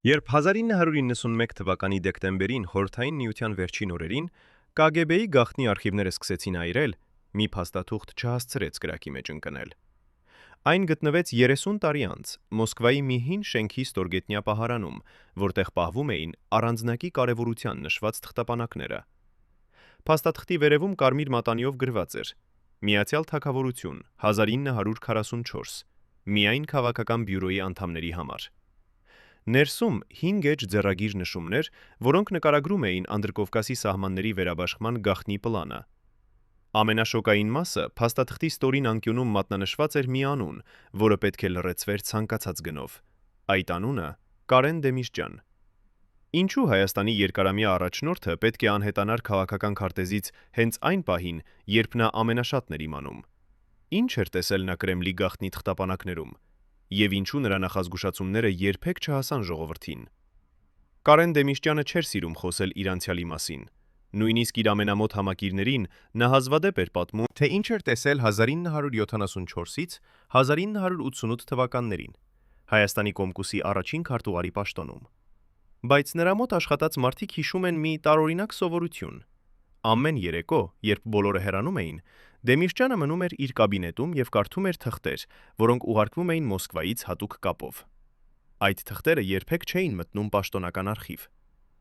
Երբ 1991 թվականի դեկտեմբերին Խորհրդային Միության վերջին օրերին KGB-ի գաղտնի արխիվները սկսեցին այրել, մի փաստաթուղթ չհասցրեց կրակի մեջ ընկնել։ Այն գտնվեց 30 տարի անց Մոսկվայի մի հին շենքի ստորգետնյա պահարանում, որտեղ պահվում էին առանձնակի կարևորության նշված թղթապանակները։ Փաստաթղթի վերևում կարմիր մատանիով գրված էր. Միացյալ Թագավորություն 1944, միայն քաղաքական բյուրոյի անդամների համար։ Ներսում 5 էջ ձեռագիր նշումներ, որոնք նկարագրում էին Անդրկովկասի սահմանների վերաբաշխման գաղտնի պլանը։ Ամենաշոկային մասը փաստաթղթի ստորին անկյունում մատնանշված էր մի անուն, որը պետք է լռեցվեր ցանկացած գնով։ Այդ անունը Կարեն Դեմիրճյան։ Ինչու Հայաստանի երկարամյա առաջնորդը պետք է անհետանար քաղաքական քարտեզից հենց այն պահին, երբ նա ամենաշատն էր իմանում։ Ինչ էր տեսել նա Կրեմլի գաղտնի թղթապանակներում, եւ ինչու նրա նախազգուշացումները երբեք չհասան ժողովրդին։ Կարեն Դեմիրճյանը չէր սիրում խոսել իր անցյալի մասին։ Նույնիսկ իր ամենամոտ համակիրներին նա հազվադեպ էր պատմում, թե ինչ էր տեսել 1974-ից 1988 թվականներին Հայաստանի Կոմկուսի առաջին քարտուղարի պաշտոնում։ Բայց նրա մոտ աշխատած մարդիկ հիշում են մի տարօրինակ սովորություն։ Ամեն երեկո, երբ բոլորը հեռանում էին, Դեմիրճյանը մնում էր իր կաբինետում եւ կարդում էր թղթեր, որոնք ուղարկվում էին Մոսկվայից հատուկ կապով։ Այդ թղթերը երբեք չէին մտնում պաշտոնական արխիվ։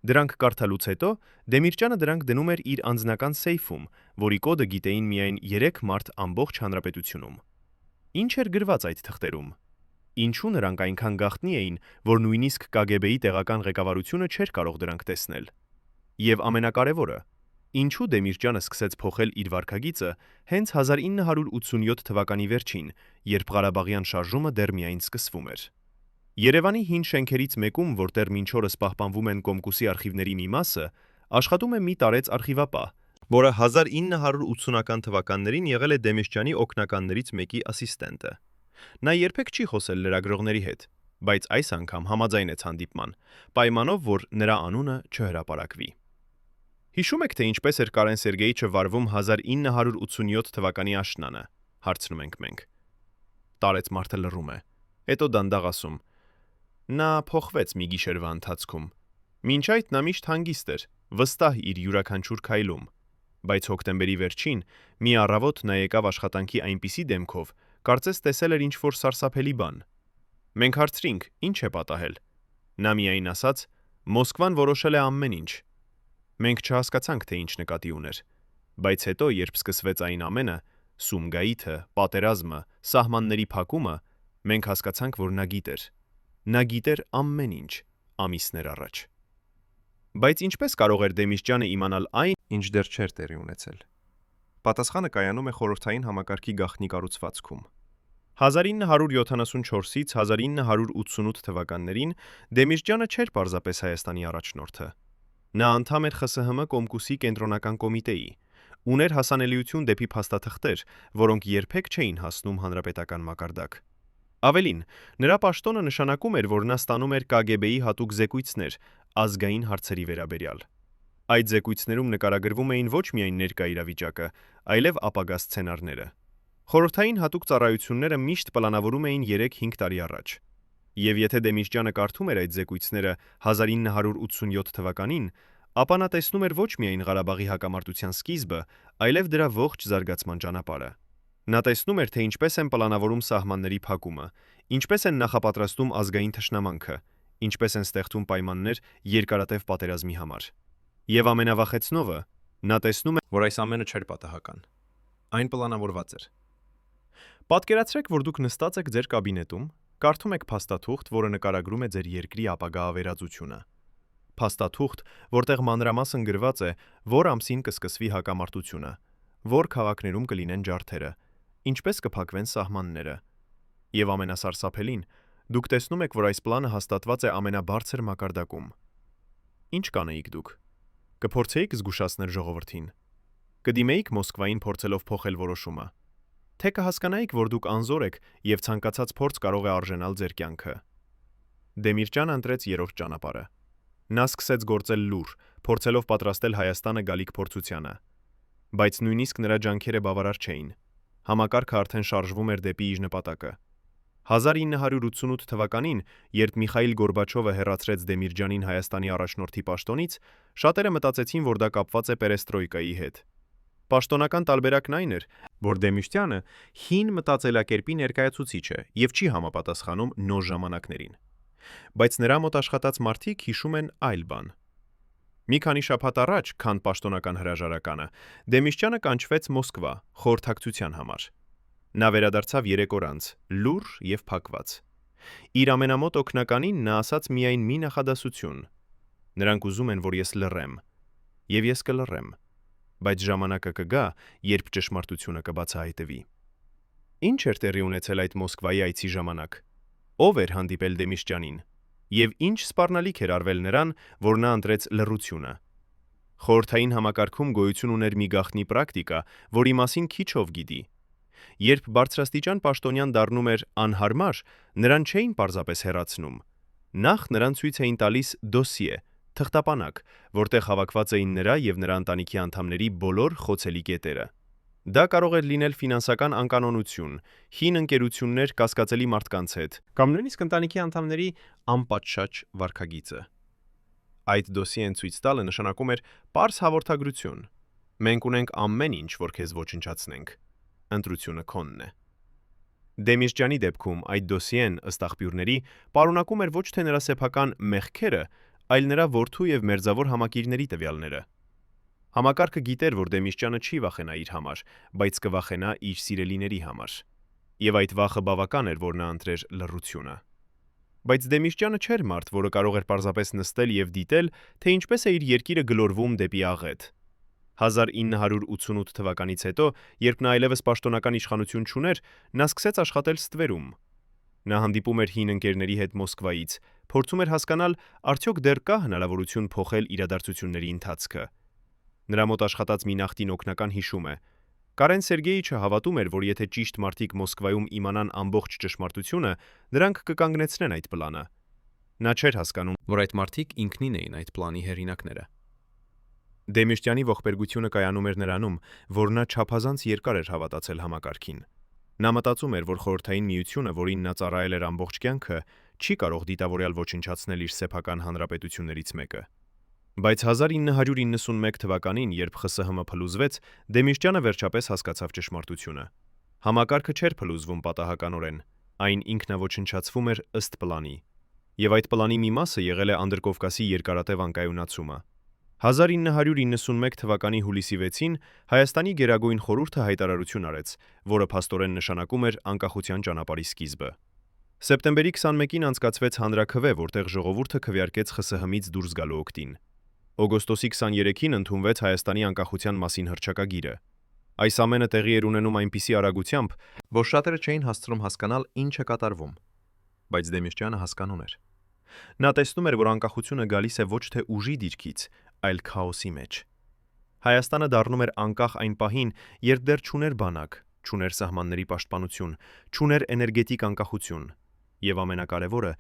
Դրանք կարդալուց հետո Դեմիրճյանը դրանք դնում էր իր անձնական սեյֆում, որի կոդը գիտեին միայն 3 մարդ ամբողջ հանրապետությունում։ Ինչ էր գրված այդ թղթերում։ Ինչու նրանք այնքան գաղտնի էին, որ նույնիսկ KGB-ի տեղական ղեկավարությունը չէր կարող դրանք տեսնել։ Եվ ամենակարևորը, ինչու Դեմիրճյանը սկսեց փոխել իր վարքագիծը հենց 1987 թվականի վերջին, երբ Ղարաբաղյան շարժումը դեռ միայն սկսվում էր։ Երևանի հին շենքերից մեկում, որտեղ մինչ օրս պահպանվում են Կոմկուսի արխիվների մի մասը, աշխատում է մի տարեց արխիվապահ, որը 1980-ական թվականներին եղել է Դեմիրճյանի օգնականներից մեկի ասիստենտը։ Նա երբեք չի խոսել լրագրողների հետ, բայց այս անգամ համաձայնեց հանդիպման, պայմանով, որ նրա անունը չհրապարակվի։ Հիշում եք, թե ինչպես էր Կարեն Սերգեյիչը վարվում 1987 թվականի աշնանը, հարցնում ենք մենք։ Տարեց մարդը լռում է, հետո դանդաղ ասում. Նա փոխվեց մի գիշերվա ընթացքում։ Մինչ այդ նա միշտ հանգիստ էր, վստահ իր յուրաքանչյուր քայլում, բայց հոկտեմբերի վերջին մի առավոտ նա եկավ աշխատանքի այնպիսի դեմքով, կարծես տեսել էր ինչ-որ սարսափելի բան։ Մենք հարցրինք, ինչ է պատահել։ Նա միայն ասաց. Մոսկվան որոշել է ամեն ինչ։ Մենք չհասկացանք, թե ինչ նկատի ուներ, բայց հետո, երբ սկսվեց այն ամենը, Սումգայիթը, պատերազմը, սահմանների փակումը, մենք հասկացանք, որ նա գիտեր։ Նա գիտեր ամեն ինչ ամիսներ առաջ։ Բայց ինչպես կարող էր Դեմիրճյանը իմանալ այն, ինչ դեռ չէր տեղի ունեցել։ Պատասխանը կայանում է խորհրդային համակարգի գաղտնի կառուցվածքում։ 1974-ից 1988 թվականներին Դեմիրճյանը չէր պարզապես Հայաստանի առաջնորդը։ Նա անդամ էր ԽՍՀՄ Կոմկուսի կենտրոնական կոմիտեի, ուներ հասանելիություն դեպի փաստաթղթեր, որոնք երբեք չէին հասնում հանրապետական մակարդակ։ Ավելին, նրա պաշտոնը նշանակում էր, որ նա ստանում էր KGB-ի հատուկ զեկույցներ ազգային հարցերի վերաբերյալ։ Այդ զեկույցներում նկարագրվում էին ոչ միայն ներկա իրավիճակը, այլև ապագա սցենարները։ Խորհրդային հատուկ ծառայությունները միշտ պլանավորում էին 3-5 տարի առաջ։ Եվ եթե Դեմիրճյանը կարդում էր այդ զեկույցները 1987 թվականին, ապա նա տեսնում էր ոչ միայն Ղարաբաղի հակամարտության սկիզբը, այլև դրա ողջ զարգացման ճանապարհը։ Նա տեսնում էր, թե ինչպես են պլանավորում սահմանների փակումը, ինչպես են նախապատրաստում ազգային թշնամանքը, ինչպես են ստեղծում պայմաններ երկարատև պատերազմի համար։ Եվ ամենավախեցնողը, նա տեսնում է, որ այս ամենը չէր պատահական։ Այն պլանավորված էր։ Պատկերացրեք, որ դուք նստած եք ձեր կաբինետում, կարդում եք փաստաթուղթ, որը նկարագրում է ձեր երկրի ապագա ավերածությունը։ Փաստաթուղթ, որտեղ մանրամասն գրված է, որ ամսին կսկսվի հակամարտությունը, որ քաղաքներում կլինեն ջարդերը, ինչպես կփակվեն սահմանները։ Եվ ամենասարսափելին, դուք տեսնում եք, որ այս պլանը հաստատված է ամենաբարձր մակարդակում։ Ինչ կանեիք դուք։ Կփորձեիք զգուշացնել ժողովրդին։ Կդիմեիք Մոսկվային փորձելով փոխել որոշումը։ Թե կհասկանայիք, որ դուք անզոր եք եւ ցանկացած փորձ կարող է արժենալ ձեր կյանքը։ Դեմիրճյանը ընտրեց երրորդ ճանապարհը։ Նա սկսեց գործել լուր, փորձելով պատրաստել Հայաստանը գալիք փորձությանը։ Բայց նույնիսկ նրա ջանքերը բավարար չէին։ Համակարգը արդեն շարժվում էր դեպի իր նպատակը։ 1988 թվականին, երբ Միխայիլ Գորբաչովը հեռացրեց Դեմիրճյանին Հայաստանի առաջնորդի պաշտոնից, շատերը մտածեցին, որ դա կապված է պերեստրոյկայի հետ։ Պաշտոնական տարբերակն այն էր, որ Դեմիրճյանը հին մտածելակերպի ներկայացուցիչ է եւ չի համապատասխանում նոր ժամանակներին։ Բայց նրա մոտ աշխատած մարդիկ հիշում են այլ բան։ Մի քանի շաբաթ առաջ, քան պաշտոնական հրաժարականը, Դեմիրճյանը կանչվեց Մոսկվա խորհրդակցության համար։ Նա վերադարձավ 3 օր անց, լուռ եւ փակված։ Իր ամենամոտ օգնականին նա ասաց միայն մի նախադասություն. նրանք ուզում են, որ ես լռեմ, եւ ես կլռեմ, բայց ժամանակը կգա, երբ ճշմարտությունը կբացահայտվի։ Ինչ էր տեղի ունեցել այդ Մոսկվայի այցի ժամանակ։ Ով էր հանդիպել Դեմիրճյանին, եւ ինչ սպառնալիք էր արվել նրան, որ նա ընտրեց լռությունը։ Խորհրդային համակարգում գոյություն ուներ մի գաղտնի պրակտիկա, որի մասին քիչ ով գիտի։ Երբ բարձրաստիճան պաշտոնյան դառնում էր անհարմար, նրան չէին պարզապես հեռացնում։ Նախ նրան ցույց էին տալիս դոսիե, թղթապանակ, որտեղ հավաքված էին նրա եւ նրա ընտանիքի անդամների բոլոր խոցելի կետերը։ Դա կարող էր լինել ֆինանսական անկանոնություն, հին ընկերություններ կասկածելի մարդկանց հետ, կամ նույնիսկ ընտանիքի անդամների անպատշաճ վարքագիծը։ Այդ դոսիեն ցույց տալը նշանակում էր պարզ հաղորդագրություն։ Մենք ունենք ամեն ինչ, որ քեզ ոչնչացնենք։ Ընտրությունը քոնն է։ Դեմիրճյանի դեպքում այդ դոսիեն, ըստ աղբյուրների, պարունակում էր ոչ թե նրա սեփական մեղքերը, այլ նրա որդու եւ մերձավոր համակիրների տվյալները։ Համակարգը գիտեր, որ Դեմիրճյանը չի վախենա իր համար, բայց կվախենա իր սիրելիների համար։ Եվ այդ վախը բավական էր, որ նա ընտրեր լռությունը։ Բայց Դեմիրճյանը չէր մարդ, որը կարող էր պարզապես նստել եւ դիտել, թե ինչպես է իր երկիրը գլորվում դեպի աղետ։ 1988 թվականից հետո, երբ նա այլևս պաշտոնական իշխանություն չուներ, նա սկսեց աշխատել ստվերում։ Նա հանդիպում էր հին ընկերների հետ Մոսկվայից, փորձում էր հասկանալ, արդյոք դեռ կա հնարավորություն փոխել իրադարձությունների ընթացքը։ Նրա մոտ աշխատած մի նախկին օգնական հիշում է. Կարեն Սերգեյիչը հավատում էր, որ եթե ճիշտ մարդիկ Մոսկվայում իմանան ամբողջ ճշմարտությունը, նրանք կկանգնեցնեն այդ պլանը։ Նա չէր հասկանում, որ այդ մարդիկ ինքնին էին այդ պլանի հեղինակները։ Դեմիրճյանի ողբերգությունը կայանում էր նրանում, որ նա չափազանց երկար էր հավատացել համակարգին։ Նա մտածում էր, որ խորհրդային միությունը, որին նա ծառայել էր ամբողջ կյանքը, չի կարող դիտավորյալ ոչնչացնել իր սեփական հանրապետություններից մեկը։ Բայց 1991 թվականին, երբ ԽՍՀՄ փլուզվեց, Դեմիրճյանը վերջապես հասկացավ ճշմարտությունը։ Համակարգը չէր փլուզվում պատահականորեն, այն ինքնաոչնչացվում էր ըստ պլանի։ Եվ այդ պլանի մի մասը եղել է Անդրկովկասի երկարատև անկայունացումը։ 1991 թվականի հուլիսի 6-ին Հայաստանի Գերագույն խորհուրդը հայտարարություն արեց, որը փաստորեն նշանակում էր անկախության ճանապարհի սկիզբը։ Սեպտեմբերի 21-ին անցկացվեց հանրաքվե, որտեղ ժողովուրդը քվեարկեց ԽՍՀՄ-ից դուրս գալու օգտին։ Օգոստոսի 23-ին ընդունվեց Հայաստանի անկախության մասին հռչակագիրը։ Այս ամենը տեղի էր ունենում այնպիսի արագությամբ, որ շատերը չէին հասցնում հասկանալ ինչ է կատարվում։ Բայց Դեմիրճյանը հասկանում էր։ Նա տեսնում էր, որ անկախությունը գալիս է ոչ թե ուժի դիրքից, այլ քաոսի մեջ։ Հայաստանը դառնում էր անկախ այն պահին, երբ դեռ չուներ բանակ, չուներ սահմանների պաշտպանություն, չուներ էներգետիկ անկախություն, եւ ամենակարևորը,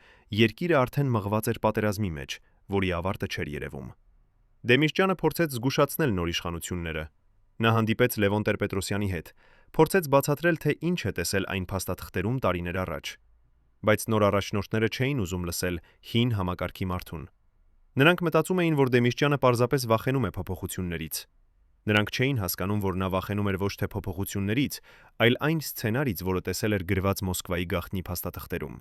երկիրը արդեն մղված էր պատերազմի մեջ, որի ավարտը չէր երևում։ Դեմիրճյանը փորձեց զգուշացնել նոր իշխանությունները։ Նա հանդիպեց Լևոն Տեր-Պետրոսյանի հետ, փորձեց բացատրել, թե ինչ է տեսել այն փաստաթղթերում տարիներ առաջ։ Բայց նոր առաջնորդները չէին ուզում լսել հին համակարգի մարդուն։ Նրանք մտածում էին, որ Դեմիրճյանը պարզապես վախենում է փոփոխություններից։ Նրանք չէին հասկանում, որ նա վախենում էր ոչ թե փոփոխություններից, այլ այն սցենարից, որը տեսել էր գրված Մոսկվայի գաղտնի փաստաթղթերում։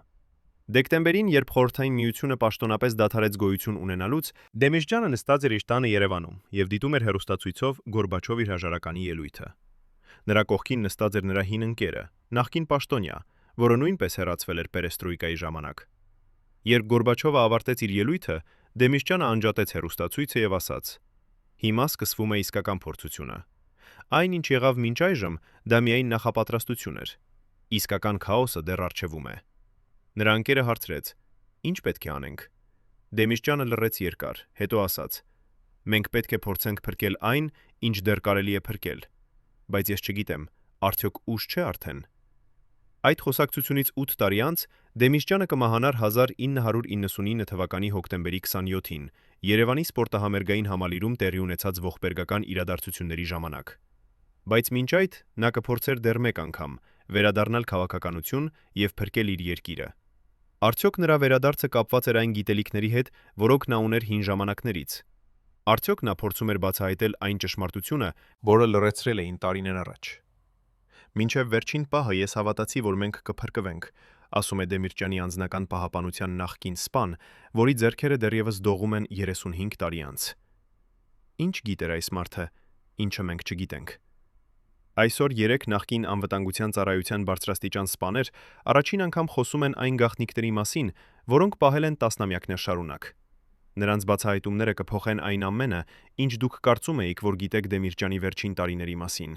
Դեկտեմբերին, երբ Խորհրդային միությունը պաշտոնապես դադարեց գոյություն ունենալուց, Դեմիրճյանը նստած էր իր տանը Երևանում եւ դիտում էր հեռուստացույցով Գորբաչովի հրաժարականի ելույթը։ Նրա կողքին նստած էր նրա հին ընկերը, նախկին պաշտոնյա, որը նույնպես հեռացվել էր պերեստրոյկայի ժամանակ։ Երբ Գորբաչովը ավարտեց իր ելույթը, Դեմիրճյանը անջատեց հեռուստացույցը եւ ասաց. Հիմա սկսվում է իսկական փորձությունը։ Այն, ինչ եղավ մինչ այժմ, դա միայն նախապատրաստություն էր։ Իսկական քաոսը դեռ առջևում է։ Նրա ընկերը հարցրեց. Ինչ պետք է անենք։ Դեմիրճյանը լռեց երկար, հետո ասաց. Մենք պետք է փորձենք փրկել այն, ինչ դեռ կարելի է փրկել։ Բայց ես չգիտեմ, արդյոք ուշ չէ արդեն։ Այդ խոսակցությունից 8 տարի անց Դեմիրճյանը կմահանար 1999 թվականի հոկտեմբերի 27-ին Երևանի սպորտահամերգային համալիրում տեղի ունեցած ողբերգական իրադարձությունների ժամանակ։ Բայց մինչ այդ նա կփորձեր դեռ մեկ անգամ վերադառնալ քաղաքականություն եւ փրկել իր երկիրը։ Արդյոք նրա վերադարձը կապված էր այն գիտելիքների հետ, որոնք նա ուներ հին ժամանակներից։ Արդյոք նա փորձում էր բացահայտել այն ճշմարտությունը, որը լռեցրել էին տարիներ առաջ։ Մինչև վերջին պահը ես հավատացի, որ մենք կփրկվենք, ասում է Դեմիրճյանի անձնական պահապանության նախկին սպան, որի ձեռքերը դեռևս դողում են 35 տարի անց։ Ինչ գիտեր այս մարդը, ինչը մենք չգիտենք։ Այսօր 3 նախկին անվտանգության ծառայության բարձրաստիճան սպաներ առաջին անգամ խոսում են այն գաղտնիքների մասին, որոնք պահել են տասնամյակներ շարունակ։ Նրանց բացահայտումները կփոխեն այն ամենը, ինչ դուք կարծում էիք, որ գիտեք Դեմիրճյանի վերջին տարիների մասին։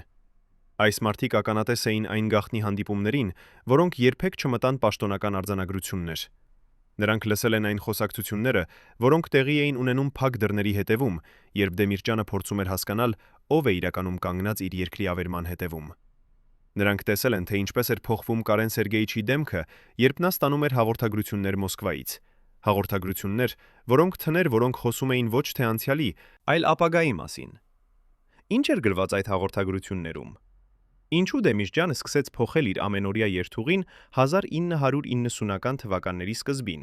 Այս մարդիկ ականատես էին այն գաղտնի հանդիպումներին, որոնք երբեք չմտան պաշտոնական արձանագրություններ։ Նրանք լսել են այն խոսակցությունները, որոնք տեղի էին ունենում փակ դռների հետևում, երբ Դեմիրճյանը փորձում էր հասկանալ, ով է իրականում կանգնած իր երկրի ավերման հետևում։ Նրանք տեսել են, թե ինչպես էր փոխվում Կարեն Սերգեյիչի դեմքը, երբ նա ստանում էր հաղորդագրություններ Մոսկվայից։ Հաղորդագրություններ, որոնք խոսում էին ոչ թե անցյալի, այլ ապագայի մասին։ Ինչ էր գրված այդ հաղորդագրություններում։ Ինչու Դեմիրճյանը սկսեց փոխել իր ամենօրյա երթուղին 1990-ական թվականների սկզբին։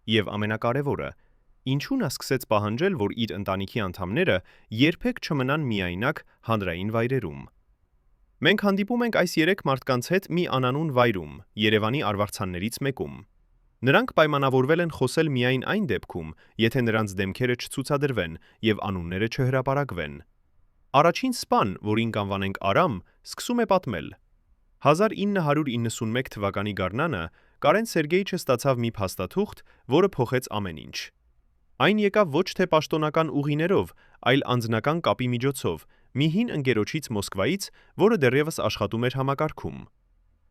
Եվ ամենակարևորը, ինչու նա սկսեց պահանջել, որ իր ընտանիքի անդամները երբեք չմնան միայնակ հանրային վայրերում։ Մենք հանդիպում ենք այս 3 մարդկանց հետ մի անանուն վայրում, Երևանի արվարձաններից մեկում։ Նրանք պայմանավորվել են խոսել միայն այն դեպքում, եթե նրանց դեմքերը չցուցադրվեն եւ անունները չհրապարակվեն։ Առաջին սպան, որին կանվանենք Արամ, սկսում է պատմել։ 1991 թվականի գարնանը Կարեն Սերգեյիչը ստացավ մի փաստաթուղթ, որը փոխեց ամեն ինչ։ Այն եկավ ոչ թե պաշտոնական ուղիներով, այլ անձնական կապի միջոցով, մի հին ընկերոջից Մոսկվայից, որը դեռևս աշխատում էր համակարգում։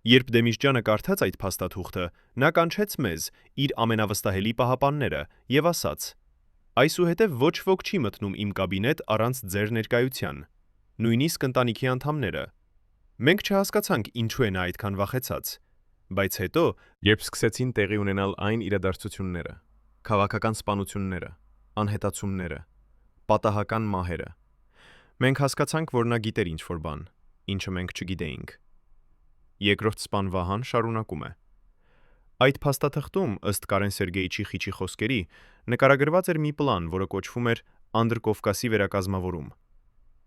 Երբ Դեմիրճյանը կարդաց այդ փաստաթուղթը, նա կանչեց մեզ, իր ամենավստահելի պահապանները, եւ ասաց. «Այսուհետև ոչ ոք չի մտնում իմ կաբինետ առանց ձեր ներկայության, նույնիսկ ընտանիքի անդամները»։ Մենք չհասկացանք ինչու է նա այդքան վախեցած, բայց հետո, երբ սկսեցին տեղի ունենալ այն իրադարձությունները, քաղաքական սպանությունները, անհետացումները, պատահական մահերը, մենք հասկացանք, որ նա գիտեր ինչ-որ բան, ինչը մենք չգիտեինք։ Երկրորդ սպան Վահան շարունակում է. Այդ փաստաթղթում, ըստ Կարեն Սերգեյիչի խիչի խոսքերի, նկարագրված էր մի պլան, որը կոչվում էր Անդրկովկասի վերակազմավորում։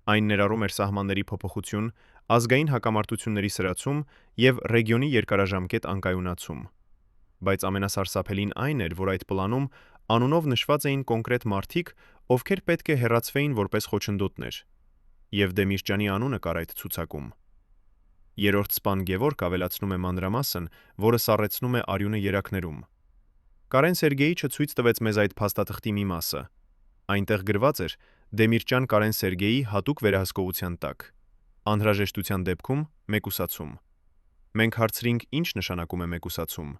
Այն ներառում էր սահմանների փոփոխություն, ազգային հակամարտությունների սրացում եւ ռեգիոնի երկարաժամկետ անկայունացում։ Բայց ամենասարսափելին այն էր, որ այդ պլանում անունով նշված էին կոնկրետ մարդիկ, ովքեր պետք է հեռացվեին որպես խոչընդոտներ։ Եվ Դեմիրճյանի անունը կար այդ ցուցակում։ Երրորդ սպան Գևորգ ավելացնում է մանրամասն, որը սառեցնում է արյունը երակներում։ Կարեն Սերգեյիչը ցույց տվեց մեզ այդ փաստաթղթի մի մասը։ Այնտեղ գրված էր Դեմիրճյան Կարեն Սերգեյի հատուկ վերահսկողության տակ։ Անհրաժեշտության դեպքում մեկուսացում։ Մենք հարցրինք, ինչ նշանակում է մեկուսացում։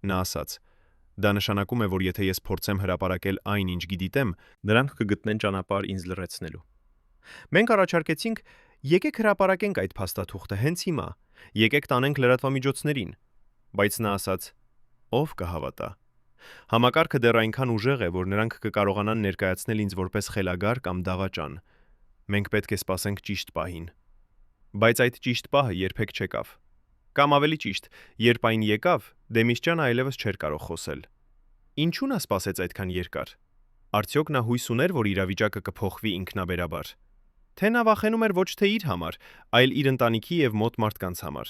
Նա ասաց. դա նշանակում է, որ եթե ես փորձեմ հրապարակել այն, ինչ գիտեմ, նրանք կգտնեն ճանապարհ ինձ լռեցնելու։ Մենք առաջարկեցինք, եկեք հրապարակենք այդ փաստաթուղթը հենց հիմա, եկեք տանենք լրատվամիջոցներին, բայց նա ասաց. ով կհավատա։ Համակարգը դեռ այնքան ուժեղ է, որ նրանք կկարողանան ներկայացնել ինձ որպես խելագար կամ դավաճան։ Մենք պետք է սպասենք ճիշտ պահին։ Բայց այդ ճիշտ պահը երբեք չեկավ։ Կամ ավելի ճիշտ, երբ այն եկավ, Դեմիրճյանը այլևս չէր կարող խոսել։ Ինչու նա սպասեց այդքան երկար։ Արդյոք նա հույս ուներ, որ իրավիճակը կփոխվի ինքնաբերաբար։ Թե նա վախենում էր ոչ թե իր համար, այլ իր ընտանիքի եւ մոտ մարդկանց համար։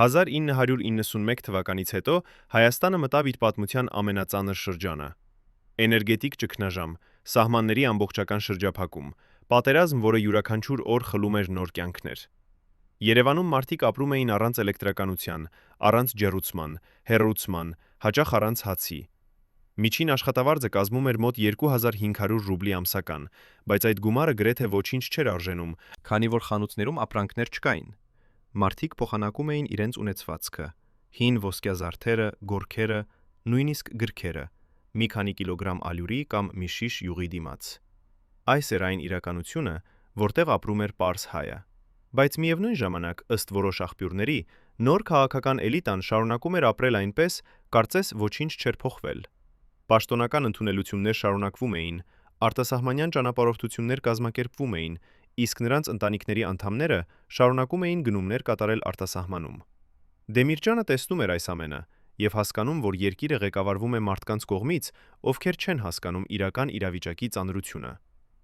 1991 թվականից հետո Հայաստանը մտավ իր պատմության ամենածանր շրջանը։ Էներգետիկ ճգնաժամ, սահմանների ամբողջական շրջափակում, պատերազմ, որը յուրաքանչյուր օր խլում էր նոր կյանքներ։ Երևանում մարդիկ ապրում էին առանց էլեկտրականության, առանց ջեռուցման, հեռուցման, հաճախ առանց հացի։ Միջին աշխատավարձը կազմում էր մոտ 2500 ռուբլի ամսական, բայց այդ գումարը գրեթե ոչինչ չէր արժենում, քանի որ խանութներում ապրանքներ չկային։ Մարդիկ փոխանակում էին իրենց ունեցվածքը՝ հին ոսկյա զարդերը, գորգերը, նույնիսկ գրքերը, մի քանի կիլոգրամ ալյուրի կամ մի շիշ յուղի դիմաց։ Այս էր այն իրականությունը, որտեղ ապրում էր պարզ հայը։ Բայց միևնույն ժամանակ, ըստ որոշ աղբյուրների, նոր քաղաքական էլիտան շարունակում էր ապրել այնպես, կարծես ոչինչ չէր փոխվել։ Պաշտոնական ընդունելություններ շարունակվում էին, արտասահմանյան ճանապարհորդություններ կազմակերպվում էին, իսկ նրանց ընտանիքների անդամները շարունակում էին գնումներ կատարել արտասահմանում։ Դեմիրճյանը տեսնում էր այս ամենը եւ հասկանում, որ երկիրը ղեկավարվում է մարդկանց կողմից, ովքեր չեն հասկանում իրական իրավիճակի ծանրությունը։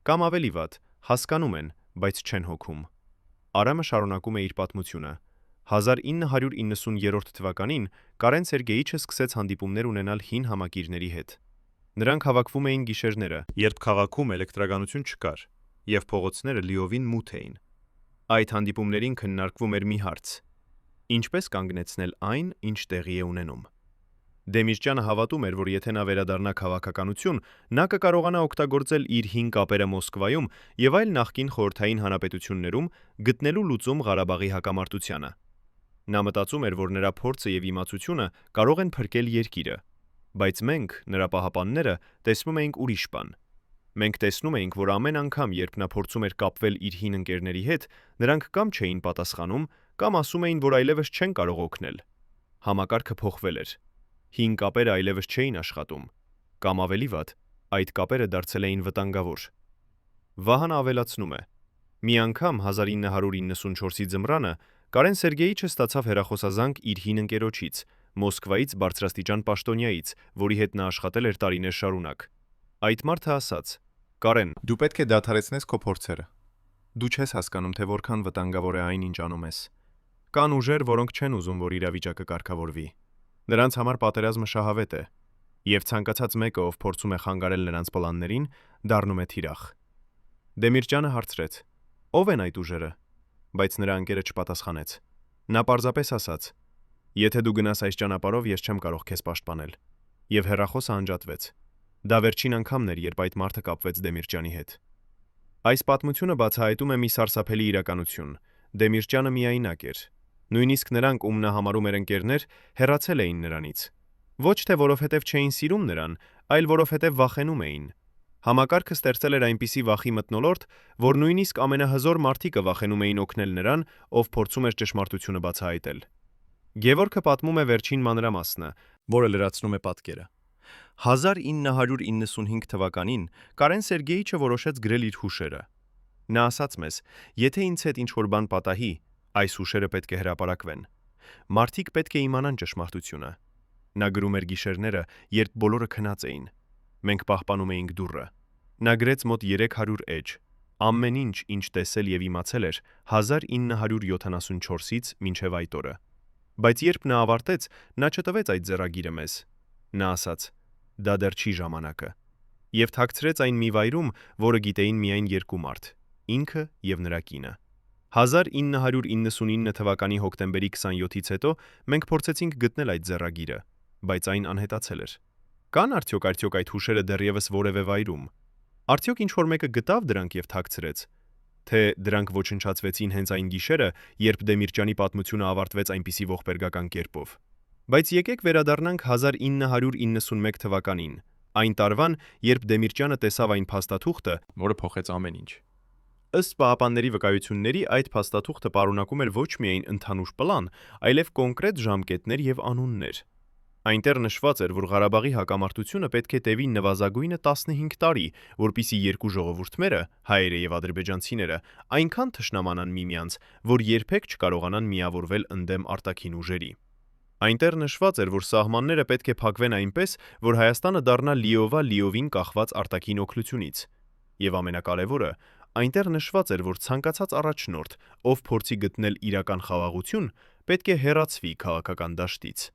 Կամ ավելի վատ, հասկանում են, բայց չեն հոգում։ Արամը շարունակում է իր պատմությունը։ 1990 թվականին Կարեն Սերգեյիչը սկսեց հանդիպումներ ունենալ հին համակիրների հետ։ Նրանք հավաքվում էին գիշերները, երբ քաղաքում էլեկտրականություն չկար, եւ փողոցները լիովին մութ էին։ Այդ հանդիպումներին քննարկվում էր մի հարց. ինչպես կանգնեցնել այն, ինչ տեղի է ունենում։ Դեմիրճյանը հավատում էր, որ եթե նա վերադառնա քաղաքականություն, նա կկարողանա օգտագործել իր հին կապերը Մոսկվայում եւ այլ նախկին խորհրդային հանրապետություններում գտնելու լուծում Ղարաբաղի հակամարտությանը։ Նա մտածում էր, որ նրա փորձը եւ իմացությունը կարող են փրկել երկիրը, բայց մենք, նրա պահապանները, տեսնում էինք ուրիշ բան։ Մենք տեսնում էինք, որ ամեն անգամ, երբ նա փորձում էր կապվել իր հին ընկերների հետ, նրանք կամ չէին պատասխանում, կամ ասում էին, որ այլևս չեն կարող օգնել։ Համակարգը փոխվել էր։ Հին կապերը այլևս չէին աշխատում, կամ ավելի վատ, այդ կապերը դարձել էին վտանգավոր։ Վահանը ավելացնում է. մի անգամ 1994-ի ձմռանը Կարեն Սերգեյիչը ստացավ հեռախոսազանգ իր հին ընկերոջից, Մոսկվայից բարձրաստիճան պաշտոնյայից, որի հետ նա աշխատել էր տարիներ շարունակ։ Այդ մարդը ասաց. «Կարեն, դու պետք է դադարեցնես քո փորձերը։ Դու չես հասկանում, թե որքան վտանգավոր է այն, ինչ անում ես։ Կան ուժեր, որոնք չեն ուզում, որ իրավիճակը կարգավորվի։ Նրանց համար պատերազմը շահավետ է, եւ ցանկացած մեկը, ով փորձում է խանգարել նրանց պլաններին, դառնում է թիրախ»։ Դեմիրճյանը հարցրեց. «Ո՞վ են այդ ուժերը»։ Բայց նրա ընկերը չպատասխանեց։ Նա պարզապես ասաց. «Եթե դու գնաս այս ճանապարհով, ես չեմ կարող քեզ պաշտպանել»։ Եվ հեռախոսը անջատվեց։ Դա վերջին անգամն էր, երբ այդ մարդը կապվեց Դեմիրճյանի հետ։ Այս պատմությունը բացահայտում է մի սարսափելի իրականություն. Դեմիրճյանը միայնակ էր։ Նույնիսկ նրանք, ում նա համարում էր ընկերներ, հեռացել էին նրանից։ Ոչ թե որովհետև չէին սիրում նրան, այլ որովհետև վախենում էին։ Համակարգը ստեղծել էր այնպիսի վախի մթնոլորտ, որ նույնիսկ ամենահզոր մարդիկը վախենում էին օգնել նրան, ով փորձում էր ճշմարտությունը բացահայտել։ Գևորգը պատմում է վերջին մանրամասնը, որը լրացնում է պատկերը։ 1995 թվականին Կարեն Սերգեյիչը որոշեց գրել իր հուշերը։ Նա ասաց մեզ. «Եթե ինձ հետ ինչ-որ բան պատահի, այս հուշերը պետք է հրապարակվեն։ Մարդիկ պետք է իմանան ճշմարտությունը»։ Նա գրում էր գիշերները, երբ բոլորը քնած էին։ Մենք պահպանում էինք դուռը։ Նա գրեց մոտ 300 էջ։ Ամեն ինչ, ինչ տեսել եւ իմացել էր 1974-ից մինչեւ այդ օրը։ Բայց երբ նա ավարտեց, նա չտվեց այդ ձեռագիրը մեզ։ Նա ասաց. «Դա դեռ չի ժամանակը»։ Եվ թաքցրեց այն մի վայրում, որը գիտեին միայն երկու մարդ՝ ինքը եւ նրա կինը։ 1999 թվականի հոկտեմբերի 27-ից հետո մենք փորձեցինք գտնել այդ ձեռագիրը, բայց այն անհետացել էր։ Կան արդյոք այդ հուշերը դեռևս որևէ վայրում։ Արդյոք ինչ-որ մեկը գտավ դրանք եւ թաքցրեց։ Թե դրանք ոչնչացվեցին հենց այն գիշերը, երբ Դեմիրճյանի պատմությունը ավարտվեց այնպիսի ողբերգական կերպով։ Բայց եկեք վերադառնանք 1991 թվականին, այն տարվան, երբ Դեմիրճյանը տեսավ այն փաստաթուղթը, որը փոխեց ամեն ինչ։ Ըստ Պահապանների վկայությունների, այդ փաստաթուղթը պարունակում էր ոչ միայն ընդհանուր պլան, այլև կոնկրետ ժամկետներ եւ անուններ։ Այնտեղ նշված էր, որ Ղարաբաղի հակամարտությունը պետք է տևի նվազագույնը 15 տարի, որպիսի երկու ժողովուրդները, հայերը եւ ադրբեջանցիները, այնքան թշնամանան միմյանց, որ երբեք չկարողանան միավորվել ընդդեմ արտաքին ուժերի։ Այնտեղ նշված էր, որ սահմանները պետք է փակվեն այնպես, որ Հայաստանը դառնա լիովին կախված արտաքին օգնությունից։ Եվ ամենակարևորը, այնտեղ նշված էր, որ ցանկացած առաջնորդ, ով փորձի գտնել իրական խաղաղություն, պետք է հեռացվի քաղաքական դաշտից։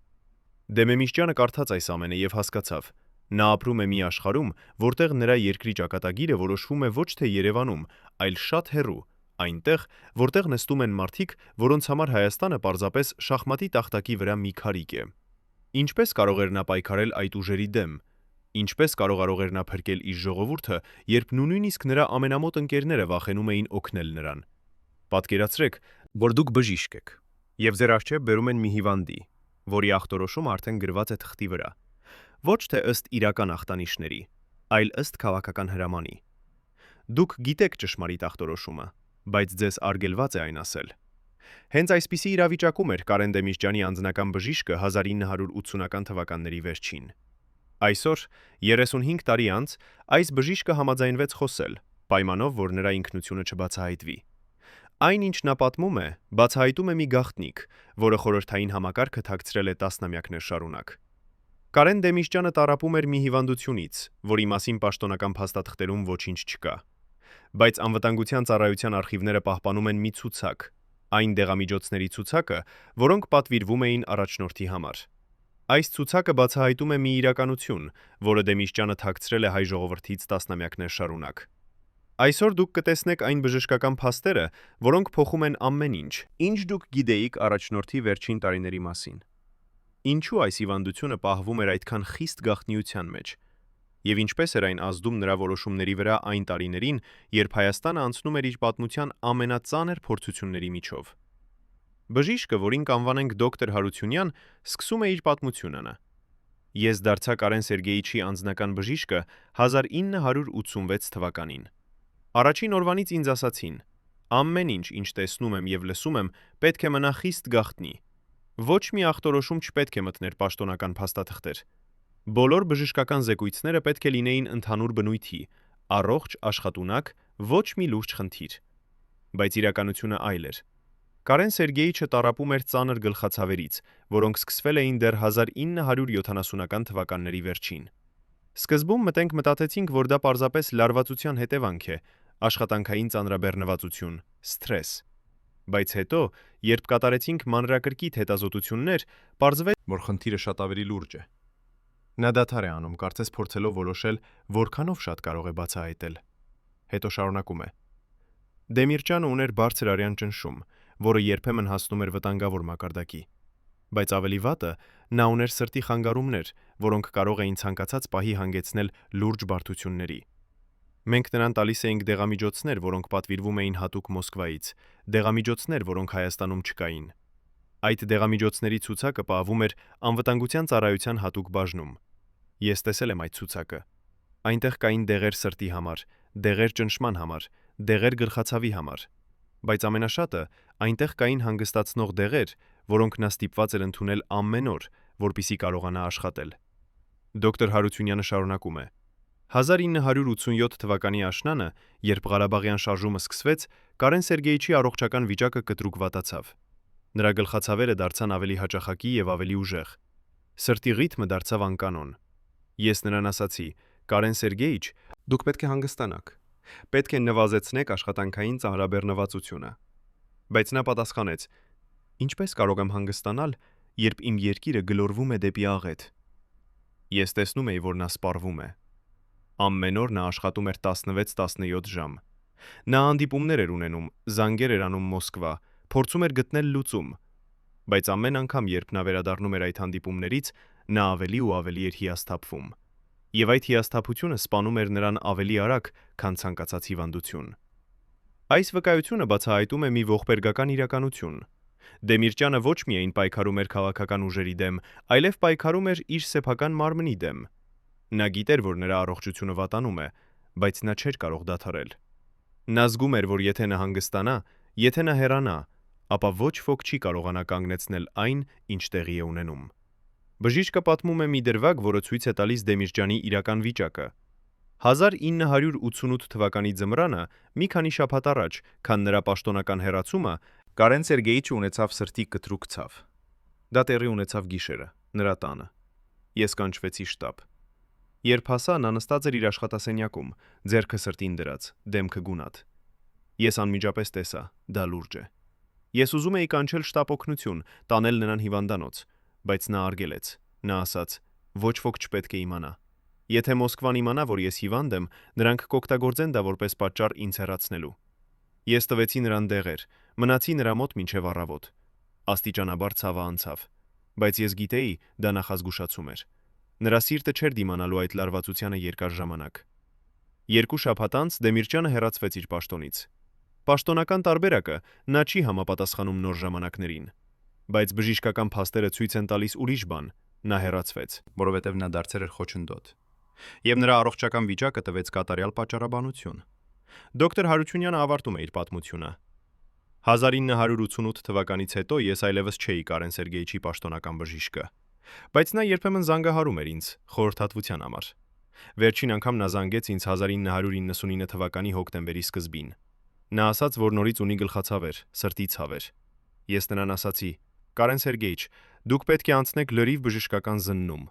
Դեմիրճյանը կարդաց այս ամենը եւ հասկացավ. նա ապրում է մի աշխարհում, որտեղ նրա երկրի ճակատագիրը որոշվում է ոչ թե Երևանում, այլ շատ հեռու, այնտեղ, որտեղ նստում են մարդիկ, որոնց համար Հայաստանը պարզապես շախմատի տախտակի վրա մի քարիկ է։ Ինչպես կարող էր նա պայքարել այդ ուժերի դեմ։ Ինչպես կարող էր նա փրկել իր ժողովուրդը, երբ նույնիսկ նրա ամենամոտ ընկերները վախենում էին օգնել նրան։ Պատկերացրեք, որ դուք բժիշկ եք, եւ ձեր առջև բերում են մի հիվանդի, որի ախտորոշումը արդեն գրված է թղթի վրա։ Ոչ թե ըստ իրական ախտանիշների, այլ ըստ քաղաքական հրամանի։ Դուք գիտեք ճշմարիտ ախտորոշումը, բայց ձեզ արգելված է այն ասել։ Հենց այսպիսի իրավիճակում էր Կարեն Դեմիրճյանի անձնական բժիշկը 1980-ական թվականների վերջին։ Այսօր, 35 տարի անց, այս բժիշկը համաձայնվեց խոսել, պայմանով, որ նրա ինքնությունը չբացահայտվի։ Այն, ինչ նա պատմում է, բացահայտում է մի գաղտնիք, որը խորհրդային համակարգը թաքցրել է տասնամյակներ շարունակ։ Կարեն Դեմիրճյանը տառապում էր մի հիվանդությունից, որի մասին պաշտոնական փաստաթղթերում ոչինչ չկա։ Բայց անվտանգության ծառայության արխիվները պահպանում են մի ցուցակ, այն դեղամիջոցների ցուցակը, որոնք պատվիրվում էին առաջնորդի համար։ Այս ցուցակը բացահայտում է մի իրականություն, որը Դեմիրճյանը թաքցրել է հայ ժողովրդից տասնամյակներ շարունակ։ Այսօր դուք կտեսնեք այն բժշկական փաստերը, որոնք փոխում են ամեն ինչ։ Ինչ դուք գիտեիք առաջնորդի վերջին տարիների մասին։ Ինչու այս հիվանդությունը պահվում էր այդքան խիստ գաղտնիության մեջ։ Եվ ինչպես էր այն ազդում նրա որոշումների վրա այն տարիներին, երբ Հայաստանը անցնում էր իր պատմության ամենածանր փորձությունների միջով։ Բժիշկը, որին կանվանենք դոկտոր Հարությունյան, սկսում է իր պատմությունը։ Ես դարձա Կարեն Սերգեյիչի անձնական բժիշկը 1986 թվականին։ Առաջին օրվանից ինձ ասացին. ամեն ինչ, ինչ տեսնում եմ եւ լսում եմ, պետք է մնա խիստ գաղտնի։ Ոչ մի ախտորոշում չպետք է մտներ պաշտոնական փաստաթղթեր։ Բոլոր բժշկական զեկույցները պետք է լինեին ընդհանուր բնույթի, առողջ, աշխատունակ, ոչ մի լուրջ խնդիր։ Բայց իրականությունը այլ էր։ Կարեն Սերգեյիչը տառապում էր ծանր գլխացավերից, որոնք սկսվել էին դեռ 1970-ական թվականների վերջին։ Սկզբում մտածեցինք, որ դա պարզապես լարվածության հետևանք է, աշխատանքային ծանրաբեռնվածություն, սթրես։ Բայց հետո, երբ կատարեցինք մանրակրկիտ հետազոտություններ, պարզվեց, որ խնդիրը շատ ավելի լուրջ է։ Նա դադար է անում, կարծես փորձելով որոշել, որքանով շատ կարող է բացահայտել։ Հետո շարունակում է. Դեմիրճյանը ուներ բարձր արյան ճնշում, որը երբեմն հասնում էր վտանգավոր մակարդակի։ Բայց ավելի վատը, նա ուներ սրտի խանգարումներ, որոնք կարող էին ցանկացած պահի հանգեցնել լուրջ բարդությունների։ Մենք նրան տալիս էինք դեղամիջոցներ, որոնք պատվիրվում էին հատուկ Մոսկվայից, դեղամիջոցներ, որոնք Հայաստանում չկային։ Այդ դեղամիջոցների ցուցակը պահվում էր անվտանգության ծառայության հատուկ բաժնում։ Ես տեսել եմ այդ ցուցակը։ Այնտեղ կային դեղեր սրտի համար, դեղեր ճնշման համար, դեղեր գլխացավի համար։ Բայց ամենաշատը այնտեղ կային հանգստացնող դեղեր, որոնք նա ստիպված էր ընդունել ամեն օր, որպեսզի կարողանա աշխատել։ Դոկտոր Հարությունյանը շարունակում է. 1987 թվականի աշնանը, երբ Ղարաբաղյան շարժումը սկսվեց, Կարեն Սերգեյիչի առողջական վիճակը կտրուկ վատացավ։ Նրա գլխացավերը դարձան ավելի հաճախակի եւ ավելի ուժեղ։ Սրտի ռիթմը դարձավ անկանոն։ Ես նրան ասացի. Կարեն Սերգեյիչ, դուք պետք է հանգստանաք։ Պետք է նվազեցնեք աշխատանքային ծանրաբեռնվածությունը։ Բայց նա պատասխանեց. Ինչպես կարող եմ հանգստանալ, երբ իմ երկիրը գլորվում է դեպի աղետ։ Ես տեսնում էի, որ նա սպառվում է։ Ամեն օր նա աշխատում էր 16-17 ժամ։ Նա հանդիպումներ էր ունենում, զանգեր էր անում Մոսկվա, փորձում էր գտնել լուծում։ Բայց ամեն անգամ, երբ նա վերադառնում էր այդ հանդիպումներից, նա ավելի ու ավելի էր հիասթափվում։ Եվ այդ հիասթափությունը սպանում էր նրան ավելի արագ, քան ցանկացած հիվանդություն։ Այս վկայությունը բացահայտում է մի ողբերգական իրականություն։ Դեմիրճյանը ոչ միայն պայքարում էր քաղաքական ուժերի դեմ, այլև պայքարում էր իր սեփական մարմնի դեմ։ Նա գիտեր, որ նրա առողջությունը վատանում է, բայց նա չէր կարող դադարել։ Նա զգում էր, որ եթե նա հանգստանա, եթե նա հեռանա, ապա ոչ ոք չի կարողանա կանգնեցնել այն, ինչ տեղի է ունենում։ Բժիշկը պատմում է մի դրվագ, որը ցույց է տալիս Դեմիրճյանի իրական վիճակը։ 1988 թվականի ձմռանը, մի քանի շաբաթ առաջ, քան նրա պաշտոնական հեռացումը, Կարեն Սերգեյիչը ունեցավ սրտի կտրուկ ցավ։ Դա տեղի ունեցավ գիշերը, նրա տանը։ Ես կանչվեցի շտաբ։ Երբ հասա, նա նստած էր իր աշխատասենյակում, ձեռքը սրտին դրած, դեմքը գունատ։ Ես անմիջապես տեսա, դա լուրջ է։ Ես ուզում էի կանչել շտապ օգնություն, տանել նրան հիվանդանոց, բայց նա արգելեց։ Նա ասաց. ոչ ոք չպետք է իմանա։ Եթե Մոսկվան իմանա, որ ես հիվանդ եմ, նրանք կօգտագործեն դա որպես պատճառ ինձ հեռացնելու։ Ես տվեցի նրան դեղեր, մնացի նրա մոտ մինչև առավոտ։ Աստիճանաբար ցավը անցավ, բայց ես գիտեի, դա նախազգուշացում էր։ Նրա սիրտը չէր դիմանալու այդ լարվածությանը երկար ժամանակ։ 2 շաբաթ անց Դեմիրճյանը հեռացվեց իր պաշտոնից։ Պաշտոնական տարբերակը նա չի համապատասխանում նոր ժամանակներին։ Բայց բժշկական փաստերը ցույց են տալիս ուրիշ բան. նա հեռացվեց, որովհետև նա դարձել էր խոչընդոտ։ Եվ նրա առողջական վիճակը տվեց կատարյալ պատճառաբանություն։ Դոկտոր Հարությունյանը ավարտում է իր պատմությունը։ 1988 թվականից հետո ես այլևս չէի Կարեն Սերգեյիչի պաշտոնական բժիշկը, բայց նա երբեմն զանգահարում էր ինձ խորհրդատվության համար։ Վերջին անգամ նա զանգեց ինձ 1999 թվականի հոկտեմբերի սկզբին։ Նա ասաց, որ նորից ունի գլխացավեր, սրտի ցավեր։ Ես նրան ասացի. «Կարեն Սերգեյիչ, դուք պետք է անցնեք լրիվ բժշկական զննում»։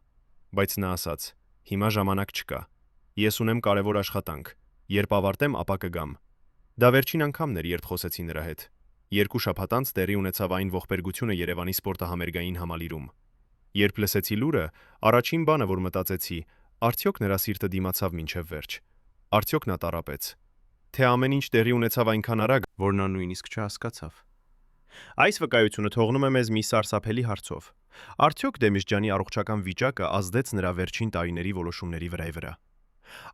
Բայց նա ասաց. «Հիմա ժամանակ չկա։ Ես ունեմ կարևոր աշխատանք։ Երբ ավարտեմ, ապա կգամ»։ Դա վերջին անգամն էր, երբ խոսեցի նրա հետ։ 2 շաբաթ անց տեղի ունեցավ այն ողբերգությունը Երևանի սպորտահամերգային համալիրում։ Երբ լսեցի լուրը, առաջին բանը, որ մտածեցի, արդյոք նրա սիրտը դիմացավ մինչև վերջ։ Արդյոք նա տառապեց։ Թե ամեն ինչ տեղի ունեցավ այնքան արագ, որ նա նույնիսկ չհասկացավ։ Այս վկայությունը թողնում է մեզ մի սարսափելի հարցով. արդյոք Դեմիրճյանի առողջական վիճակը ազդեց նրա վերջին տարիների որոշումների վրա։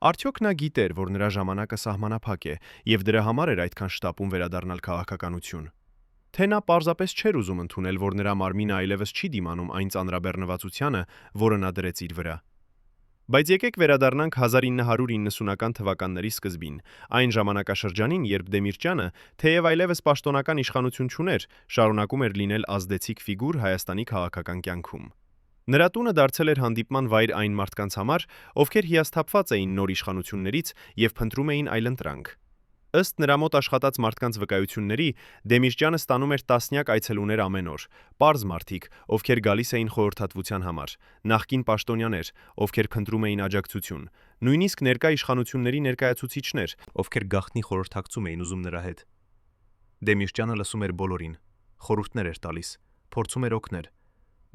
Արդյոք նա գիտեր, որ նրա ժամանակը սահմանափակ է, եւ դրա համար էր այդքան շտապում վերադառնալ քաղաքականություն։ Թե նա պարզապես չէր ուզում ընդունել, որ նրա մարմինը այլևս չի դիմանում այն ծանրաբեռնվածությանը, որը նա դրեց իր վրա։ Բայց եկեք վերադառնանք 1990-ական թվականների սկզբին, այն ժամանակաշրջանին, երբ Դեմիրճյանը, թեև այլևս պաշտոնական իշխանություն չուներ, շարունակում էր լինել ազդեցիկ ֆիգուր Հայաստանի քաղաքական կյանքում։ Նրա տունը դարձել էր հանդիպման վայր այն մարդկանց համար, ովքեր հիասթափված էին նոր իշխանություններից եւ փնտրում էին այլընտրանք։ Ըստ նրա մոտ աշխատած մարդկանց վկայությունների, Դեմիրճյանը ստանում էր տասնյակ այցելուներ ամեն օր, պարզ մարդիկ, ովքեր գալիս էին խորհրդատվության համար, նախկին պաշտոնյաներ, ովքեր փնտրում էին աջակցություն, նույնիսկ ներկա իշխանությունների ներկայացուցիչներ, ովքեր գաղտնի խորհրդակցում էին ուզում նրա հետ։ Դեմիրճյանը լսում էր բոլորին, խորհուրդներ էր տալիս, փորձում էր օգնել,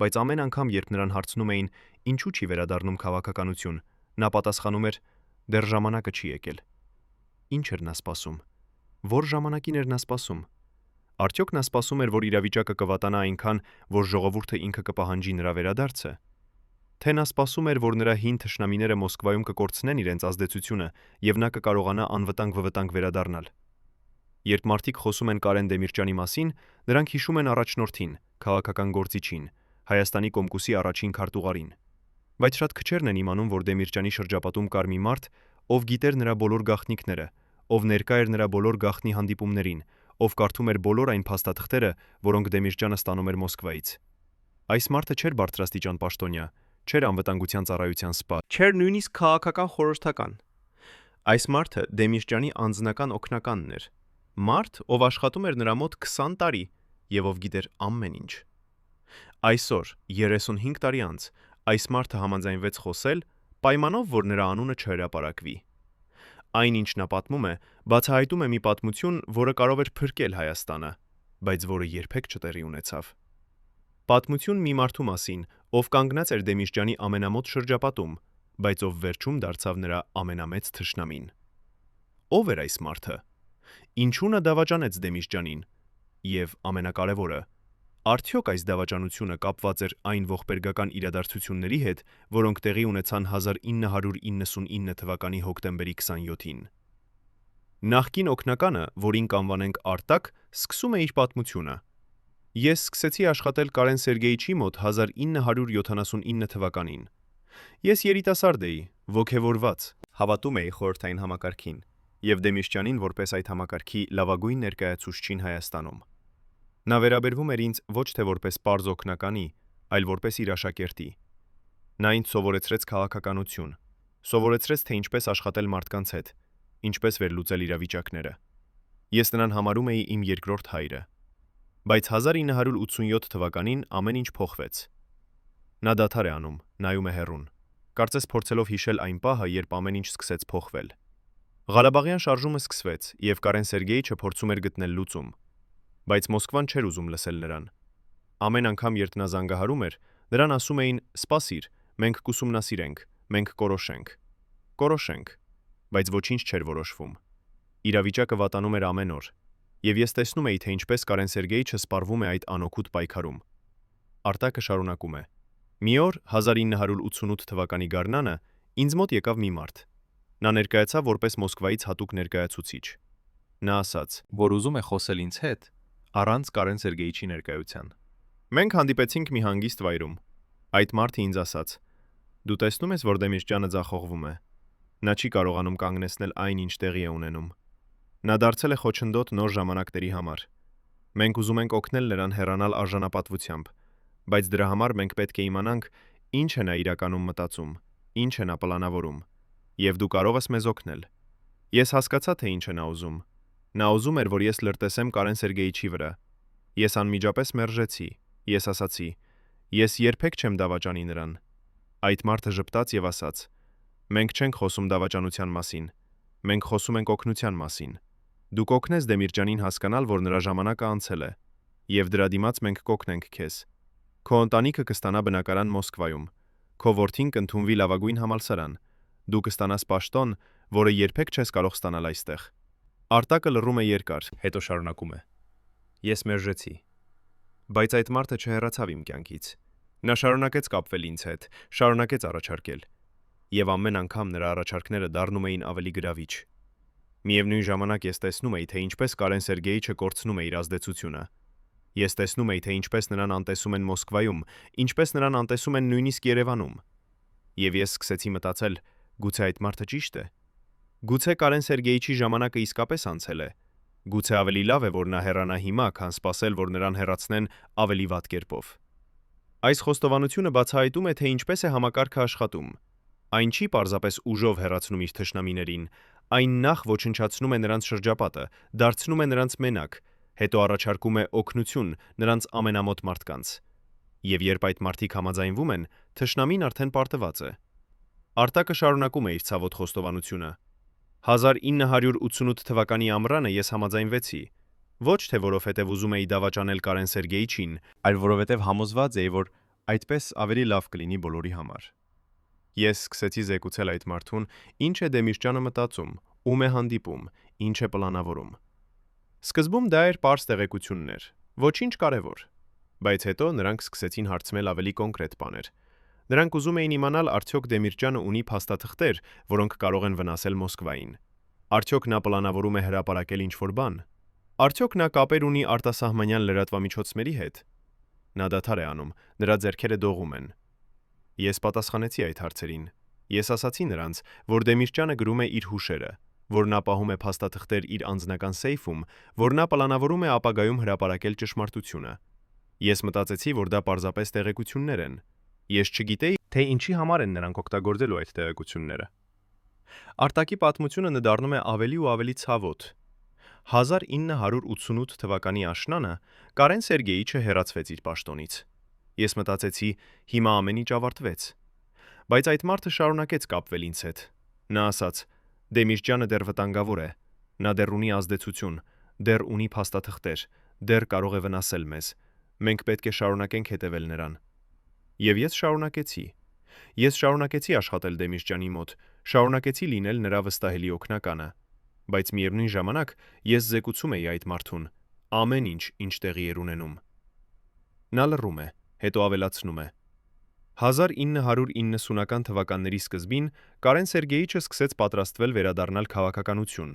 բայց ամեն անգամ, երբ նրան հարցնում էին, ինչու չի վերադառնում քաղաքականություն, նա պատասխանում էր. դեռ ժամանակը չի եկել։ Ինչ էր նա սպասում։ Որ ժամանակին էր նա սպասում։ Արդյոք նա սպասում էր, որ իրավիճակը կվատանա այնքան, որ ժողովուրդը ինքը կպահանջի նրա վերադարձը։ Թե նա սպասում էր, որ նրա հին թշնամիները Մոսկվայում կկորցնեն իրենց ազդեցությունը եւ նա կկարողանա անվտանգ վերադառնալ։ Երբ մարդիկ խոսում են Կարեն Դեմիրճյանի մասին, նրանք հիշում են առաջնորդին, քաղաքական գործիչին, Հայաստանի Կոմկուսի առաջին քարտուղարին։ Բայց շատ քչերն են իմանում, որ Դեմիրճյանի շրջապատում կար մի մարդ, ով գիտեր նրա բոլոր գաղտնիքները, ով ներկա էր նրա բոլոր գաղտնի հանդիպումներին, ով կարդում էր բոլոր այն փաստաթղթերը, որոնք Դեմիրճյանը ստանում էր Մոսկվայից։ Այս մարդը չէր բարձրաստիճան պաշտոնյա, չէր անվտանգության ծառայության սպա, չէր նույնիսկ քաղաքական խորհրդական։ Այս մարդը Դեմիրճյանի անձնական օգնականն էր։ Մարդ, ով աշխատում էր նրա մոտ 20 տարի եւ ով գիտեր ամեն ինչ։ Այսօր, 35 տարի անց, այս մարդը համաձայնվեց խոսել, պայմանով, որ նրա անունը չհրապարակվի։ Այն, ինչ նա պատմում է, բացահայտում է մի պատմություն, որը կարող էր փրկել Հայաստանը, բայց որը երբեք չտեղի ունեցավ։ Պատմություն մի մարդու մասին, ով կանգնած էր Դեմիրճյանի ամենամոտ շրջապատում, բայց ով վերջում դարձավ նրա ամենամեծ թշնամին։ Ո՞վ էր այս մարդը։ Ինչու նա դավաճանեց Դեմիրճյանին։ Եվ ամենակարևորը, արդյոք այս դավաճանությունը կապված էր այն ողբերգական իրադարձությունների հետ, որոնք տեղի ունեցան 1999 թվականի հոկտեմբերի 27-ին։ Նախկին օգնականը, որին կանվանենք Արտակ, սկսում է իր պատմությունը։ Ես սկսեցի աշխատել Կարեն Սերգեյիչի մոտ 1979 թվականին։ Ես երիտասարդ էի, ոգևորված, հավատում էի խորհրդային համակարգին եւ Դեմիրճյանին որպես այդ համակարգի լավագույն ներկայացուցչին Հայաստանում։ Նա վերաբերվում էր ինձ ոչ թե որպես պարզ օգնականի, այլ որպես իր աշակերտի։ Նա ինձ սովորեցրեց քաղաքականություն, սովորեցրեց, թե ինչպես աշխատել մարդկանց հետ, ինչպես վերլուծել իրավիճակները։ Ես նրան համարում էի իմ երկրորդ հայրը։ Բայց 1987 թվականին ամեն ինչ փոխվեց։ Նա դադար է անում, նայում է հեռուն, կարծես փորձելով հիշել այն պահը, երբ ամեն ինչ սկսեց փոխվել։ Ղարաբաղյան շարժումը սկսվեց, եւ Կարեն Սերգեյիչը փորձում էր գտնել լուծում։ Բայց Մոսկվան չէր ուզում լսել նրան։ Ամեն անգամ, երբ նա զանգահարում էր, նրան ասում էին. «Սպասիր, մենք կուսումնասիրենք, մենք կորոշենք»։ Բայց ոչինչ չէր որոշվում։ Իրավիճակը վատանում էր ամեն օր, եւ ես տեսնում էի, թե ինչպես Կարեն Սերգեյիչը սպառվում է այդ անօգուտ պայքարում։ Արտակը շարունակում է. Մի օր 1988 թվականի գարնանը ինձ մոտ եկավ մի մարդ։ Նա ներկայացավ որպես Մոսկվայից հատուկ ներկայացուցիչ։ Նա ասաց, որ ուզում է խոսել ինձ հետ առանց Կարեն Սերգեյիչի ներկայության։ Մենք հանդիպեցինք մի հանգիստ վայրում։ Այդ մարդը ինձ ասաց. «Դու տեսնում ես, որ Դեմիրճյանը ձախողվում է։ Նա չի կարողանում կանգնեցնել այն, ինչ տեղի է ունենում։ Նա դարձել է խոչընդոտ նոր ժամանակների համար։ Մենք ուզում ենք օգնել նրան հեռանալ արժանապատվությամբ, բայց դրա համար մենք պետք է իմանանք, ինչ է նա իրականում մտածում, ինչ է նա պլանավորում։ Եվ դու կարող ես մեզ օգնել։ Ես հասկացա, թե ինչ է նա ուզում։ Նա ուզում էր, որ ես լրտեսեմ Կարեն Սերգեյիչի վրա։ Ես անմիջապես մերժեցի։ Ես ասացի. ես երբեք չեմ դավաճանի նրան։ Այդ մարդը ժպտաց եւ ասաց. մենք չենք խոսում դավաճանության մասին։ Մենք խոսում ենք օգնության մասին։ Դու կօգնես Դեմիրճանին հասկանալ, որ նրա ժամանակը անցել է, եւ դրա դիմաց մենք կօգնենք քեզ։ Քո ընտանիքը կստանա բնակարան Մոսկվայում։ Քո որդին կընդունվի լավագույն համալսարան։ Դու կստանաս պաշտոն, որը երբեք չես կարող ստանալ այստեղ։ Արտակը լռում է երկար, հետո շարունակում է. Ես մերժեցի։ Բայց այդ մարդը չհեռացավ իմ կյանքից։ Նա շարունակեց կապվել ինձ հետ, շարունակեց առաջարկել։ Եվ ամեն անգամ նրա առաջարկները դառնում էին ավելի գրավիչ։ Միևնույն ժամանակ ես տեսնում էի, թե ինչպես Կարեն Սերգեյիչը կորցնում է իր ազդեցությունը։ Ես տեսնում էի, թե ինչպես նրան անտեսում են Մոսկվայում, ինչպես նրան անտեսում են նույնիսկ Երևանում։ Եվ ես սկսեցի մտածել, գուցե այդ մարդը ճիշտ է։ Գուցե Կարեն Սերգեյիչի ժամանակը իսկապես անցել է։ Գուցե ավելի լավ է, որ նա հեռանա հիմա, քան սպասել, որ նրան հեռացնեն ավելի վատ կերպով։ Այս խոստովանությունը բացահայտում է, թե ինչպես է համակարգը աշխատում։ Այն չի պարզապես ուժով հեռացնում իր թշնամիներին, այն նախ ոչնչացնում է նրանց շրջապատը, դարձնում է նրանց մենակ, հետո առաջարկում է օգնություն նրանց ամենամոտ մարդկանց։ Եվ երբ այդ մարդիկ համաձայնվում են, թշնամին արդեն պարտված է։ Արտակը շարունակում է իր ցավոտ խոստովանությունը։ 1988 թվականի ամռանը ես համաձայնվեցի, ոչ թե որովհետև ուզում էի դավաճանել Կարեն Սերգեյիչին, այլ որովհետև համոզված էի, որ այդպես ավելի լավ կլինի բոլորի համար։ Ես սկսեցի զեկուցել այդ մարդուն, ինչ է Դեմիրճյանը մտածում, ում է հանդիպում, ինչ է պլանավորում։ Սկզբում դա էր պարզ տեղեկություններ, ոչինչ կարևոր, բայց հետո նրանք սկսեցին հարցնել ավելի կոնկրետ բաներ։ Նրանք ուզում էին իմանալ, արդյոք Դեմիրճյանը ունի փաստաթղթեր, որոնք կարող են վնասել Մոսկվային։ Արդյոք նա պլանավորում է հրապարակել ինչ-որ բան։ Արդյոք նա կապեր ունի արտասահմանյան լրատվամիջոցների հետ։ Նա դադար է անում, նրա ձեռքերը դողում են։ Ես պատասխանեցի այդ հարցերին։ Ես ասացի նրանց, որ Դեմիրճյանը գրում է իր հուշերը, որ նա պահում է փաստաթղթեր իր անձնական սեյֆում, որ նա պլանավորում է ապագայում հրապարակել ճշմարտությունը։ Ես մտածեցի, որ դա պարզապես տեղեկություններ են։ Ես չգիտեի, թե ինչի համար են նրանք օգտագործելու այդ տեղեկությունները։ Արտակի պատմությունը դառնում է ավելի ու ավելի ցավոտ։ 1988 թվականի աշնանը Կարեն Սերգեյիչը հեռացվեց իր պաշտոնից։ Ես մտածեցի, հիմա ամեն ինչ ավարտվեց։ Բայց այդ մարդը շարունակեց կապվել ինձ հետ։ Նա ասաց. Դեմիրճյանը դեռ վտանգավոր է։ Նա դեռ ունի ազդեցություն, դեռ ունի փաստաթղթեր, դեռ կարող է վնասել մեզ։ Մենք պետք է շարունակենք հետևել նրան։ Եվ ես շարունակեցի։ Ես շարունակեցի աշխատել Դեմիրճյանի մոտ, շարունակեցի լինել նրա վստահելի օգնականը, բայց միևնույն ժամանակ ես զեկուցում էի այդ մարդուն ամեն ինչ, ինչ տեղի էր ունենում։ Նա լռում է, հետո ավելացնում է. 1990-ական թվականների սկզբին Կարեն Սերգեյիչը սկսեց պատրաստվել վերադառնալ քաղաքականություն։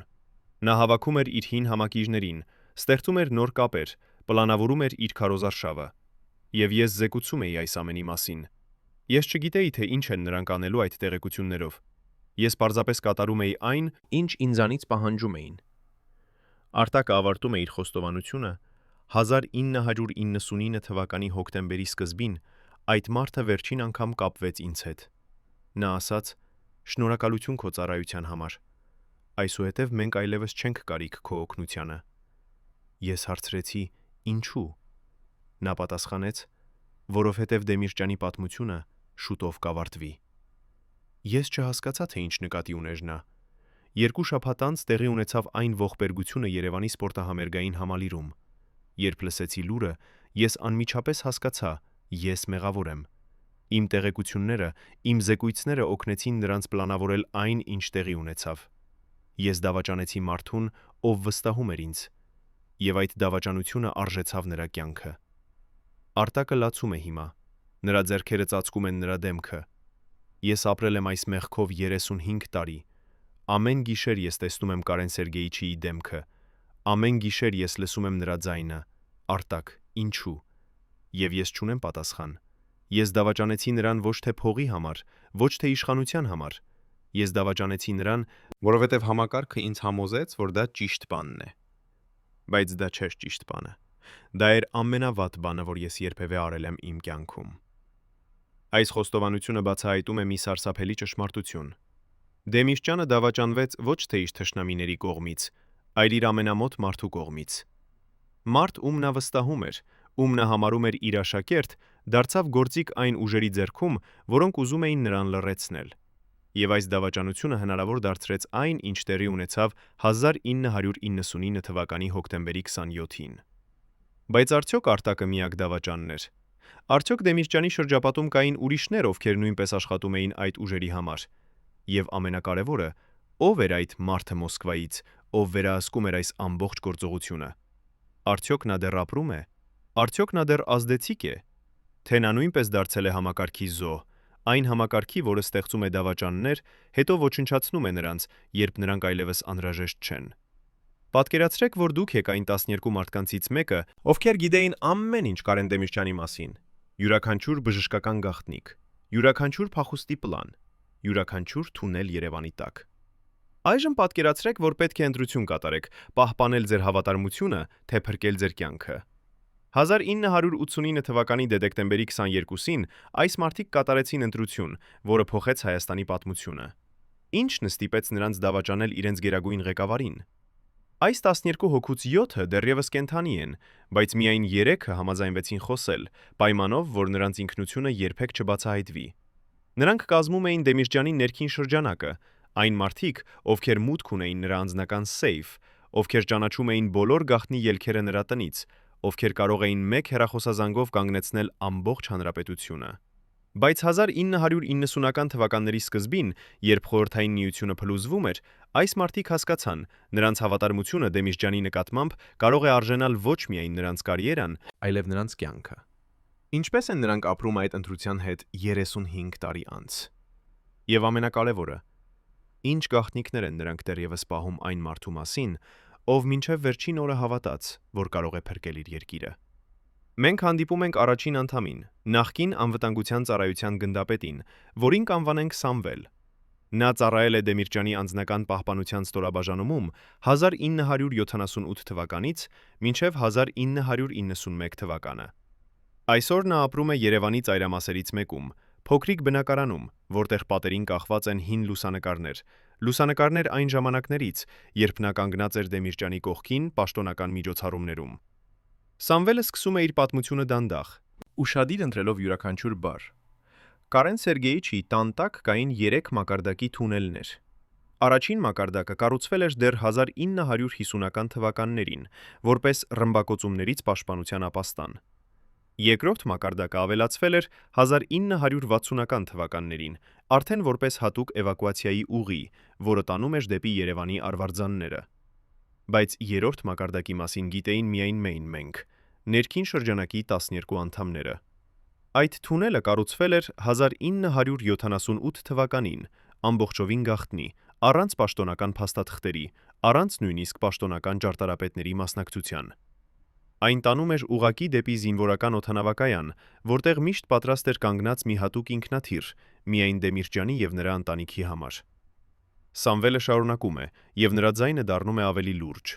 Նա հավաքում էր իր հին համակիժներին, ստեղծում էր նոր կապեր, պլանավորում էր իր քարոզարշավը։ Եվ ես զեկուցում էի այս ամենի մասին։ Ես չգիտեի, թե ինչ են նրանք անելու այդ տեղեկություններով։ Ես պարզապես կատարում էի այն, ինչ ինձանից պահանջում էին։ Արտակը ավարտում է իր խոստովանությունը 1999 թվականի հոկտեմբերի սկզբին այդ մարդը վերջին անգամ կապվեց ինձ հետ։ Նա ասաց. «Շնորհակալություն քո ծառայության համար։ Այսուհետև մենք այլևս չենք կարիք քո օգնությանը»։ Ես հարցրեցի. «Ինչու»։ Նա պատասխանեց. «Որովհետև Դեմիրճյանի պատմությունը շուտով կավարտվի»։ Ես չհասկացա, թե ինչ նկատի ուներ նա։ 2 շաբաթ անց տեղի ունեցավ այն ողբերգությունը Երևանի սպորտահամերգային համալիրում։ Երբ լսեցի լուրը, ես անմիջապես հասկացա, ես մեղավոր եմ։ Իմ տեղեկությունները, իմ զեկույցները օգնեցին նրանց պլանավորել այն, ինչ տեղի ունեցավ։ Ես դավաճանեցի մարդուն, ով վստահում էր ինձ, եւ այդ դավաճանությունը արժեցավ նրա կյանքը։ Արտակը լացում է հիմա։ Նրա ձեռքերը ծածկում են նրա դեմքը։ Ես ապրել եմ այս մեղքով 35 տարի։ Ամեն գիշեր ես տեսնում եմ Կարեն Սերգեյիչի դեմքը։ Ամեն գիշեր ես լսում եմ նրա ձայնը. Արտակ, ինչու։ Եվ ես չունեմ պատասխան։ Ես դավաճանեցի նրան ոչ թե փողի համար, ոչ թե իշխանության համար։ Ես դավաճանեցի նրան, որովհետև համակարգը ինձ համոզեց, որ դա ճիշտ բանն է։ Բայց դա չէր ճիշտ բանը։ Դա էր ամենավատ բանը, որ ես երբևէ արել եմ իմ կյանքում։ Այս խոստովանությունը բացահայտում է մի սարսափելի ճշմարտություն։ Դեմիրճյանը դավաճանվեց ոչ թե իր թշնամիների կողմից, այլ իր ամենամոտ մարդու կողմից։ Մարդ, ում նա վստահում էր, ում նա համարում էր իր աշակերտ, դարձավ գործիք այն ուժերի ձեռքում, որոնք ուզում էին նրան լռեցնել։ Եվ այս դավաճանությունը հնարավոր դարձրեց այն, ինչ տեղի ունեցավ 1999 թվականի հոկտեմբերի 27-ին։ Բայց արդյոք Արտակը միակ դավաճանն էր։ Արդյոք Դեմիրճյանի շրջապատում կային ուրիշներ, ովքեր նույնպես աշխատում էին այդ ուժերի համար։ Եվ ամենակարևորը, ով էր այդ մարդը Մոսկվայից, ով վերահսկում էր այս ամբողջ գործողությունը։ Արդյոք նա դեռ ապրում է։ Արդյոք նա դեռ ազդեցիկ է։ Թե նա նույնպես դարձել է համակարգի զոհ, այն համակարգի, որը ստեղծում է դավաճաններ, հետո ոչնչացնում է նրանց, երբ նրանք այլևս անհրաժեշտ չեն։ Պատկերացրեք, որ դուք եք այն 12 մարդկանցից մեկը, ովքեր գիտեին ամեն ինչ Կարեն Դեմիրճյանի մասին։ Յուրաքանչյուր բժշկական գաղտնիք, յուրաքանչյուր փախուստի պլան, յուրաքանչյուր թունել Երևանի տակ։ Այժմ պատկերացրեք, որ պետք է ընտրություն կատարեք, պահպանել ձեր հավատարմությունը, թե փրկել ձեր կյանքը։ 1989 թվականի դեկտեմբերի 22-ին այս մարդիկ կատարեցին ընտրություն, որը փոխեց Հայաստանի պատմությունը։ Ինչն ստիպեց նրանց դավաճանել իրենց գերագույն ղեկավարին։ Այս 12 հոգուց 7-ը դեռևս կենդանի են, բայց միայն 3-ը համաձայնվեցին խոսել, պայմանով, որ նրանց ինքնությունը երբեք չբացահայտվի։ Նրանք կազմում էին Դեմիրճյանի ներքին շրջանակը, այն մարդիկ, ովքեր մուտք ունեին նրա անձնական սեյֆ, ովքեր ճանաչում էին բոլոր գաղտնի ելքերը նրա տնից, ովքեր կարող էին մեկ հեռախոսազանգով կանգնեցնել ամբողջ հանրապետությունը։ Բայց 1990-ական թվականների սկզբին, երբ Խորհրդային Միությունը փլուզվում էր, այս մարդիկ հասկացան, նրանց հավատարմությունը Դեմիրճյանի նկատմամբ կարող է արժանալ ոչ միայն նրանց կարիերան, այլև նրանց կյանքը։ Ինչպես են նրանք ապրում այդ ընտրության հետ 35 տարի անց։ Եվ ամենակարևորը, ինչ գաղտնիքներ են նրանք դեռևս պահում այն մարդու մասին, ով մինչև վերջին օրը հավատաց, որ կարող է փրկել իր երկիրը։ Մենք հանդիպում ենք առաջին անդամին, նախկին անվտանգության ծառայության գնդապետին, որին կանվանենք Սամվել։ Նա ծառայել է Դեմիրճյանի անձնական պահպանության ստորաբաժանումում 1978 թվականից մինչև 1991 թվականը։ Այսօր նա ապրում է Երևանի ծայրամասերից մեկում, փոքրիկ բնակարանում, որտեղ պատերին կախված են հին լուսանկարներ այն ժամանակներից, երբ նա կանգնած էր Դեմիրճյանի կողքին պաշտոնական միջոցառումներում։ Սամվելը սկսում է իր պատմությունը դանդաղ, ուշադիր ընտրելով յուրաքանչյուր բառ։ Կարեն Սերգեյիչի տան տակ կային 3 մակարդակի թունելներ։ Առաջին մակարդակը կառուցվել էր դեռ 1950-ական թվականներին, որպես ռմբակոծումներից պաշտպանության ապաստան։ Երկրորդ մակարդակը ավելացվել էր 1960-ական թվականներին, արդեն որպես հատուկ էվակուացիայի ուղի, որը տանում էր դեպի Երևանի արվարձանները։ Բայց երրորդ մակարդակի մասին գիտեին միայն մենք, ներքին շրջանակի 12 անդամները։ Այդ թունելը կառուցվել էր 1978 թվականին, ամբողջովին գաղտնի, առանց պաշտոնական փաստաթղթերի, առանց նույնիսկ պաշտոնական ճարտարապետների մասնակցության։ Այն տանում էր ուղղակի դեպի զինվորական օդանավակայան, որտեղ միշտ պատրաստ էր կանգնած մի հատուկ ինքնաթիռ, միայն Դեմիրճյանի եւ նրա ընտանիքի համար։ Սամվելը շարունակում է, եւ նրա ձայնը դառնում է ավելի լուրջ։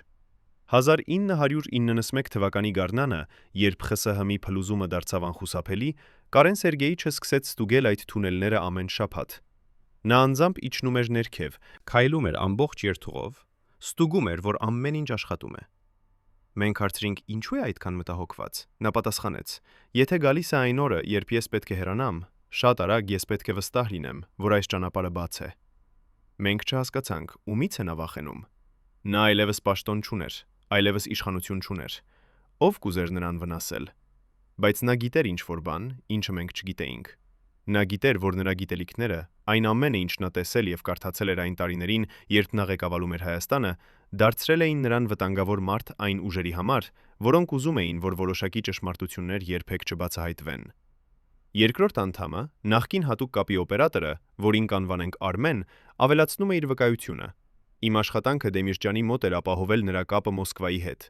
1991 թվականի գարնանը, երբ ԽՍՀՄ-ի փլուզումը դարձավ անխուսափելի, Կարեն Սերգեյիչը սկսեց ստուգել այդ թունելները ամեն շաբաթ։ Նա անձամբ իջնում էր ներքև, քայլում էր ամբողջ երթուղով, ստուգում էր, որ ամեն ինչ աշխատում է։ Մենք հարցրինք, ինչու է այդքան մտահոգված։ Նա պատասխանեց. Եթե գալիս է այն օրը, երբ ես պետք է հեռանամ, շատ արագ ես պետք է վստահ լինեմ, որ այս ճանապարհը բաց է։ Մենք չհասկացանք, ումից է նա վախենում։ Նա այլևս պաշտոն չուներ, այլևս իշխանություն չուներ։ Ով կուզեր նրան վնասել։ Բայց նա գիտեր ինչ-որ բան, ինչը մենք չգիտեինք։ Նա գիտեր, որ նրա գիտելիքները, այն ամենը, ինչ նա տեսել եւ կարդացել էր այն տարիներին, երբ նա ղեկավարում էր Հայաստանը, դարձրել էին նրան վտանգավոր մարդ այն ուժերի համար, որոնք ուզում էին, որ որոշակի ճշմարտություններ երբեք չբացահայտվեն։ Երկրորդ անդամը, նախկին հատուկ կապի օպերատորը, որին կանվանենք Արմեն, ավելացնում է իր վկայությունը։ Իմ աշխատանքը Դեմիրճյանի մոտ էր ապահովել նրա կապը Մոսկվայի հետ։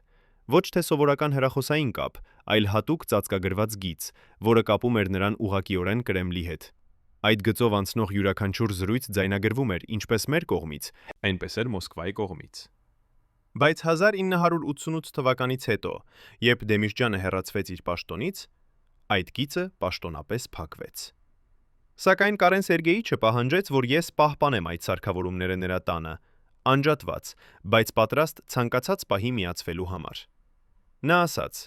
Ոչ թե սովորական հեռախոսային կապ, այլ հատուկ ծածկագրված գիծ, որը կապում էր նրան ուղղակիորեն Կրեմլի հետ։ Այդ գծով անցնող յուրաքանչյուր զրույց ձայնագրվում էր ինչպես մեր կողմից, այնպես էլ Մոսկվայի կողմից։ Բայց 1988 թվականից հետո, երբ Դեմիրճյանը հեռացվեց իր պաշտոնից, այդ գիծը պաշտոնապես փակվեց։ Սակայն Կարեն Սերգեյիչը պահանջեց, որ ես պահպանեմ այդ սարքավորումները նրա տանը, անջատված, բայց պատրաստ ցանկացած պահի միացվելու համար։ Նա ասաց.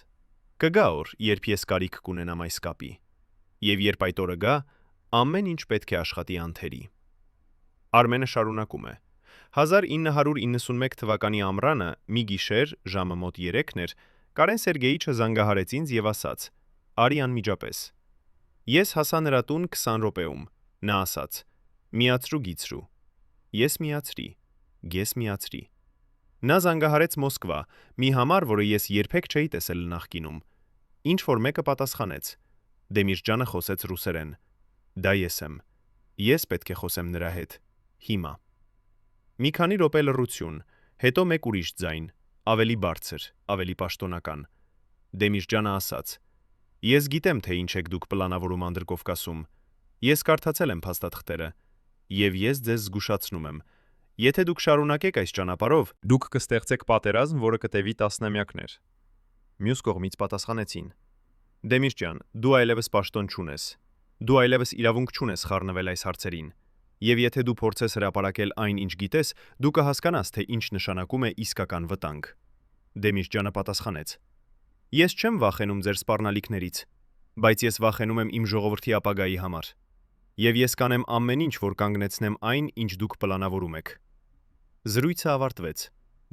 «Կգա օր, երբ ես կարիք կունենամ այս կապի, եւ երբ այդ օրը գա, ամեն ինչ պետք է աշխատի անթերի»։ Արմենը շարունակում է. 1991 թվականի ամռանը մի գիշեր, ժամը մոտ 3-ն էր, Կարեն Սերգեյիչը զանգահարեց ինձ եւ ասաց. «Արի անմիջապես»։ Ես հասա նրա տուն 20 րոպեում։ Նա ասաց. «Միացրու գիծրու»։ Ես միացրի, ես միացրի։ Նա զանգահարեց Մոսկվա, մի համար, որը ես երբեք չէի տեսել նախկինում։ Ինչ որ մեկը պատասխանեց։ Դեմիրճյանը խոսեց ռուսերեն։ Դա ես եմ։ Ես պետք է խոսեմ նրա հետ։ Հիմա։ Մի քանի րոպե լռություն, հետո մեկ ուրիշ ձայն, ավելի բարձր, ավելի պաշտոնական։ Դեմիրճյանը ասաց. «Ես գիտեմ, թե ինչ եք դուք պլանավորում Անդրկովկասում։ Ես կարդացել եմ փաստաթղթերը, եւ ես ձեզ զգուշացնում եմ. եթե դուք շարունակեք այս ճանապարհով, դուք կստեղծեք պատերազմ, որը կտևի տասնամյակներ»։ Մյուս կողմից պատասխանեցին. «Դեմիրճյան, դու այլևս պաշտոն չունես։ Դու այլևս իրավունք չունես խառնվել այս հարցերին։ Եվ եթե դու փորձես հրապարակել այն, ինչ գիտես, դու կհասկանաս, թե ինչ նշանակում է իսկական վտանգ»։ Դեմիրճյանը պատասխանեց. «Ես չեմ վախենում ձեր սպառնալիքներից, բայց ես վախենում եմ իմ ժողովրդի ապագայի համար։ Եվ ես կանեմ ամեն ինչ, որ կանգնեցնեմ այն, ինչ դուք պլանավորում եք»։ Զրույցը ավարտվեց։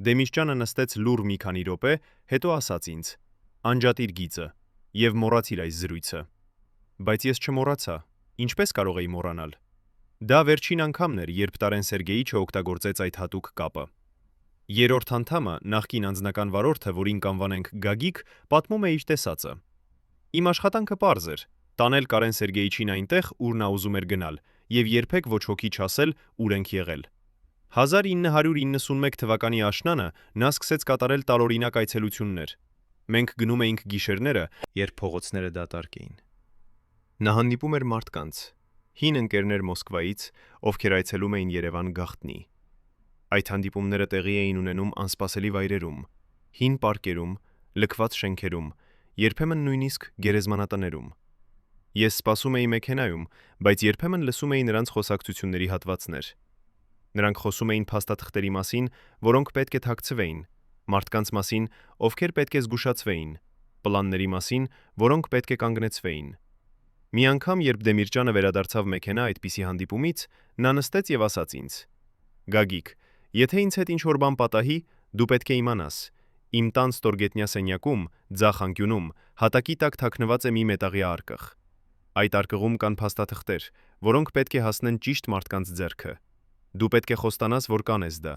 Դեմիրճյանը նստեց լուռ մի քանի րոպե, հետո ասաց ինձ. «Անջատիր գիծը եւ մոռացիր այս զրույցը»։ Բայց ես չմոռացա։ Ինչպես կարող էի մոռանալ։ Դա վերջին անգամն էր, երբ Տարեն Սերգեյիչը օգտագործեց այդ հատուկ կապը։ Երրորդ անդամը, նախկին անձնական վարորդը, որին կանվանենք Գագիկ, պատմում է իր տեսածը. «Իմ աշխատանքը պարզ էր՝ տանել Կարեն Սերգեյիչին այնտեղ, ուր նա ուզում էր գնալ, եւ երբեք ոչ ոքի չասել, ուր ենք եղել։ 1991 թվականի աշնանը նա սկսեց կատարել տարօրինակ այցելություններ։ Մենք գնում էինք գիշերները, երբ փողոցները դատարկ էին։ Նա հանդիպում էր մարդկանց, հին ընկերներ Մոսկվայից, ովքեր այցելում էին Երևան գաղտնի։ Այդ հանդիպումները տեղի էին ունենում անսպասելի վայրերում, հին պարկերում, լքված շենքերում, երբեմն նույնիսկ գերեզմանատներում։ Ես սպասում էի մեքենայում, բայց երբեմն լսում էի նրանց խոսակցությունների հատվածներ։ Նրանք խոսում էին փաստաթղթերի մասին, որոնք պետք է թաքցվեին, մարդկանց մասին, ովքեր պետք է զգուշացվեին, պլանների մասին, որոնք պետք է կանգնեցվեին։ Մի անգամ, երբ Դեմիրճյանը վերադարձավ մեքենա այդպիսի հանդիպումից, նա նստեց եւ ասաց ինձ. «Գագիկ, եթե ինձ հետ ինչ-որ բան պատահի, դու պետք է իմանաս, իմ տան ստորգետնյա սենյակում, ձախ անկյունում, հատակի տակ թաքնված է մի մետաղյա արկղ։ Այդ արկղում կան փաստաթղթեր, որոնք պետք է հասնեն ճիշտ մարդկանց ձեռքը։ Դու պետք է խոստանաս, որ կանես դա»։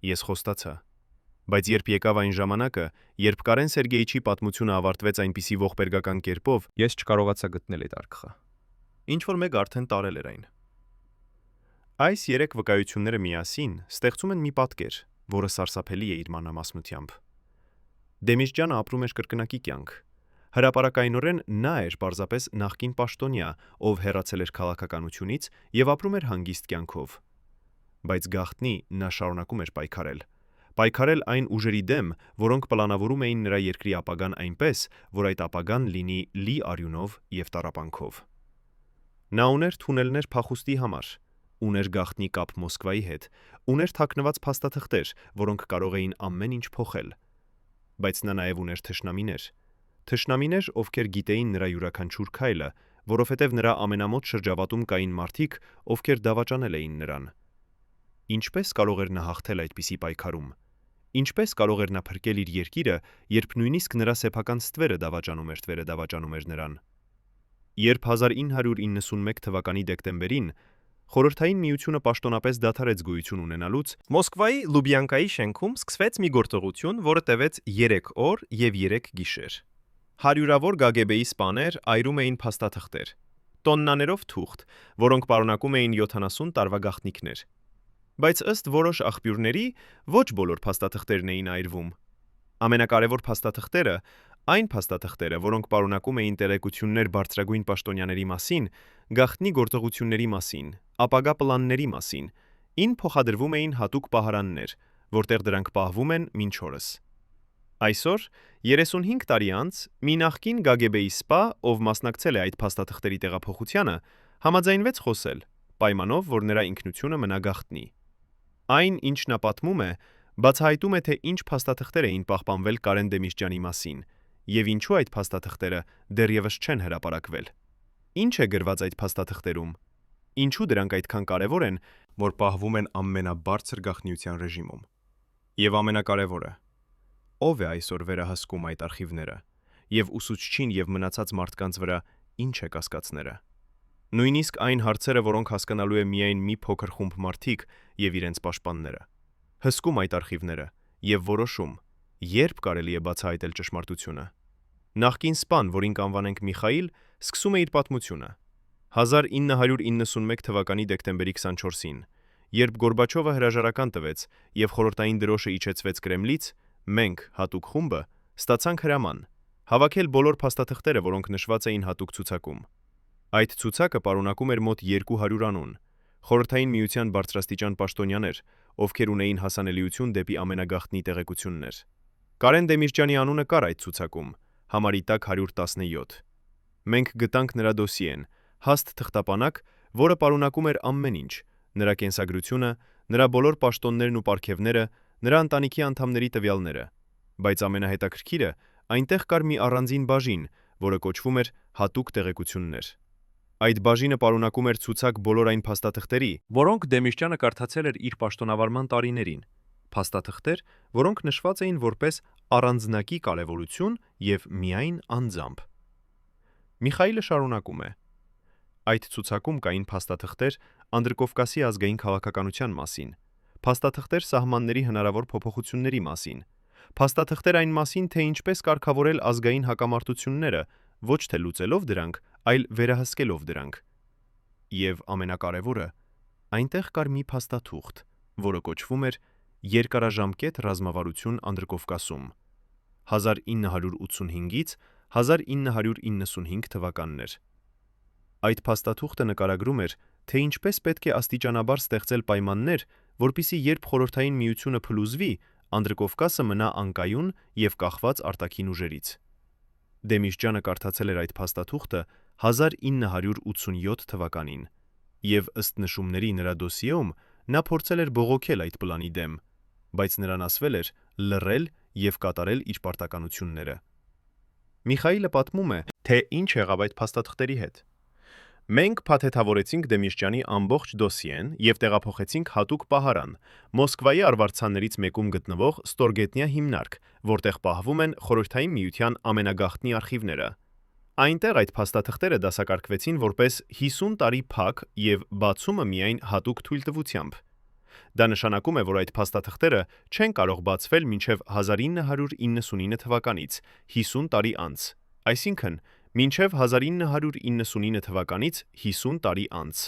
Ես խոստացա։ Բայց երբ եկավ այն ժամանակը, երբ Կարեն Սերգեյիչի պատմությունը ավարտվեց այնպիսի ողբերգական կերպով, ես չկարողացա գտնել այդ արկղը։ Ինչ որ մեկ արդեն տարել էր այն։ Այս 3 վկայությունները միասին ստեղծում են մի պատկեր, որը սարսափելի է իր մանրամասնությամբ։ Դեմիրճյանը ապրում էր կրկնակի կյանք։ Հրապարակայնորեն նա էր պարզապես նախկին պաշտոնյա, ով հեռացել էր քաղաքականությունից եւ ապրում էր հանգիստ կյանքով։ Բայց գաղտնի նա շարունակում էր պայքարել այն ուժերի դեմ, որոնք պլանավորում էին նրա երկրի ապագան այնպես, որ այդ ապագան լինի լի արյունով եւ տառապանքով։ Նա ուներ թունելներ փախուստի համար, ուներ գաղտնի կապ Մոսկվայի հետ, ուներ թաքնված փաստաթղթեր, որոնք կարող էին ամեն ինչ փոխել։ Բայց նա նաեւ ուներ թշնամիներ, ովքեր գիտեին նրա յուրաքանչյուր քայլը, որովհետեւ նրա ամենամոտ շրջավատում կային մարդիկ, ովքեր դավաճանել էին նրան։ Ինչպես կարող էր նա հաղթել այդպիսի պայքարում։ Ինչպես կարող էր նա փրկել իր երկիրը, երբ նույնիսկ նրա սեփական ստվերը դավաճանում էր նրան։ Երբ 1991 թվականի դեկտեմբերին Խորհրդային Միությունը պաշտոնապես դադարեց գոյություն ունենալուց, Մոսկվայի Լուբյանկայի շենքում սկսվեց մի գործողություն, որը տևեց 3 օր եւ 3 գիշեր։ Հարյուրավոր Գագեբեի սպաներ այրում էին փաստաթղթեր, տոննաներով թուղթ, որոնք պարունակում էին 70 տարվա գաղտնիքներ։ Բայց ըստ որոշ աղբյուրների, ոչ բոլոր փաստաթղթերն էին այրվում։ Ամենակարևոր փաստաթղթերը, այն փաստաթղթերը, որոնք պարունակում էին տեղեկություններ բարձրագույն պաշտոնյաների մասին, գաղտնի գործողությունների մասին, ապագա պլանների մասին, ին փոխադրվում էին հատուկ պահարաններ, որտեղ դրանք պահվում են մինչ օրս։ Այսօր, 35 տարի անց, մի նախկին Գագեբեի սպա, ով մասնակցել է այդ փաստաթղթերի տեղափոխությանը, Համաձայնվեց խոսել, պայմանով, որ նրա ինքնությունը մնա գաղտնի։ Այն, ինչ նա պատմում է, բացահայտում է, թե ինչ փաստաթղթեր էին պահպանվել Կարեն Դեմիրճյանի մասին, եւ ինչու այդ փաստաթղթերը դեռևս չեն հրապարակվել։ Ինչ է գրված այդ փաստաթղթերում։ Ինչու դրանք այդքան կարևոր են, որ պահվում են ամենաբարձր գաղտնիության ռեժիմում։ Եվ ամենակարևորը, ով է այսօր վերահսկում այդ արխիվները, եւ ուսուցչին եւ մնացած մարդկանց վրա ինչ է կասկածները։ Նույնիսկ այն հարցերը, որոնք հասկանալու է միայն մի փոքր խումբ մարդիկ եւ իրենց պաշտպանները։ Հսկում այդ արխիվները եւ որոշում, երբ կարելի է բացահայտել ճշմարտությունը։ Նախկին սպան, որին կանվանենք Միխայիլ, սկսում է իր պատմությունը 1991 թվականի դեկտեմբերի 24-ին, երբ Գորբաչովը հրաժարական տվեց եւ խորհրդային դրոշը իջեցվեց Կրեմլից, մենք, հատուկ խումբը, ստացանք հրաման հավաքել բոլոր փաստաթղթերը, որոնք նշված էին հատուկ ցուցակում։ Այդ ցուցակը պարունակում էր մոտ 200 անուն, խորհրդային միության բարձրաստիճան պաշտոնյաներ, ովքեր ունեին հասանելիություն դեպի ամենագաղտնի տեղեկություններ։ Կարեն Դեմիրճյանի անունը կար այդ ցուցակում, համարի տակ 117։ Մենք գտանք նրա դոսիեն, հաստ թղթապանակ, որը պարունակում էր ամեն ինչ, նրա կենսագրությունը, նրա բոլոր պաշտոններն ու պարգևները, նրա ընտանիքի անդամների տվյալները, բայց ամենահետաքրքիրը, այնտեղ կար մի առանձին բաժին, որը կոչվում էր հատուկ տեղեկություններ։ Այդ բաժինը պարունակում էր ցուցակ բոլոր այն փաստաթղթերի, որոնք Դեմիրճյանը կարդացել էր իր պաշտոնավարման տարիներին, փաստաթղթեր, որոնք նշված էին որպես առանձնակի կարևորություն եւ միայն անձամբ։ Միխայիլը շարունակում է. Այդ ցուցակում կային փաստաթղթեր Անդրկովկասի ազգային քաղաքականության մասին, փաստաթղթեր սահմանների հնարավոր փոփոխությունների մասին, փաստաթղթեր այն մասին, թե ինչպես կարգավորել ազգային հակամարտությունները, ոչ թե լուծելով դրանք, այլ վերահսկելով դրանք։ Եվ ամենակարևորը, այնտեղ կար մի փաստաթուղթ, որը կոչվում էր Երկարաժամկետ ռազմավարություն Անդրկովկասում 1985-ից 1995 թվականներ։ Այդ փաստաթուղթը նկարագրում էր, թե ինչպես պետք է աստիճանաբար ստեղծել պայմաններ, որպեսզի երբ խորհրդային միությունը փլուզվի, Անդրկովկասը մնա անկայուն եւ կախված արտաքին ուժերից։ Դեմիրճյանը կարդացել էր այդ փաստաթուղթը 1987 թվականին, եւ ըստ նշումների նրա դոսիեում նա փորձել էր բողոքել այդ պլանի դեմ, բայց նրան ասվել էր լռել եւ կատարել իր պարտականությունները։ Միխայիլը պատմում է, թե ինչ եղավ այդ փաստաթղթերի հետ։ Մենք փաթեթավորեցինք Դեմիրճյանի ամբողջ դոսիեն եւ տեղափոխեցինք հատուկ պահարան, Մոսկվայի արվարձաններից մեկում գտնվող ստորգետնյա հիմնարկ, որտեղ պահվում են խորհրդային միության ամենագաղտնի արխիվները։ Այնտեղ այդ փաստաթղթերը դասակարգվեցին որպես 50 տարի փակ եւ բացումը միայն հատուկ թույլտվությամբ։ Դա նշանակում է, որ այդ փաստաթղթերը չեն կարող բացվել մինչև 1999 թվականից, 50 տարի անց, այսինքն մինչև 1999 թվականից 50 տարի անց։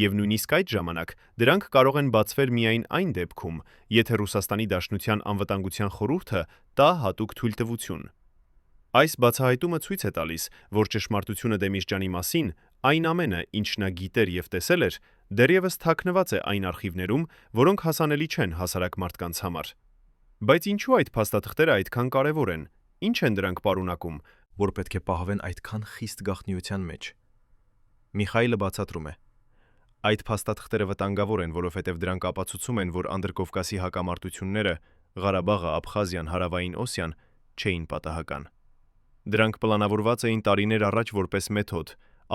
Եվ նույնիսկ այդ ժամանակ դրանք կարող են բացվել միայն այն դեպքում, եթե Ռուսաստանի Դաշնության անվտանգության խորհուրդը տա հատուկ թույլտվություն։ Այս բացահայտումը ցույց է տալիս, որ ճշմարտությունը Դեմիրճյանի մասին, այն ամենը, ինչ նա գիտեր եւ տեսել էր, դեռևս թաքնված է այն արխիվներում, որոնք հասանելի չեն հասարակ մարդկանց համար։ Բայց ինչու այդ փաստաթղթերը այդքան կարևոր են։ Ինչ են դրանք պարունակում, որ պետք է պահվեն այդքան խիստ գաղտնիության մեջ։ Միխայիլը բացատրում է. Այդ փաստաթղթերը վտանգավոր են, որովհետև դրանք ապացուցում են, որ Անդրկովկասի հակամարտությունները Ղարաբաղը, Աբխազիան, Հարավային Օսիան չէին պատահական։ Դրանք պլանավորված էին տարիներ առաջ որպես մեթոդ,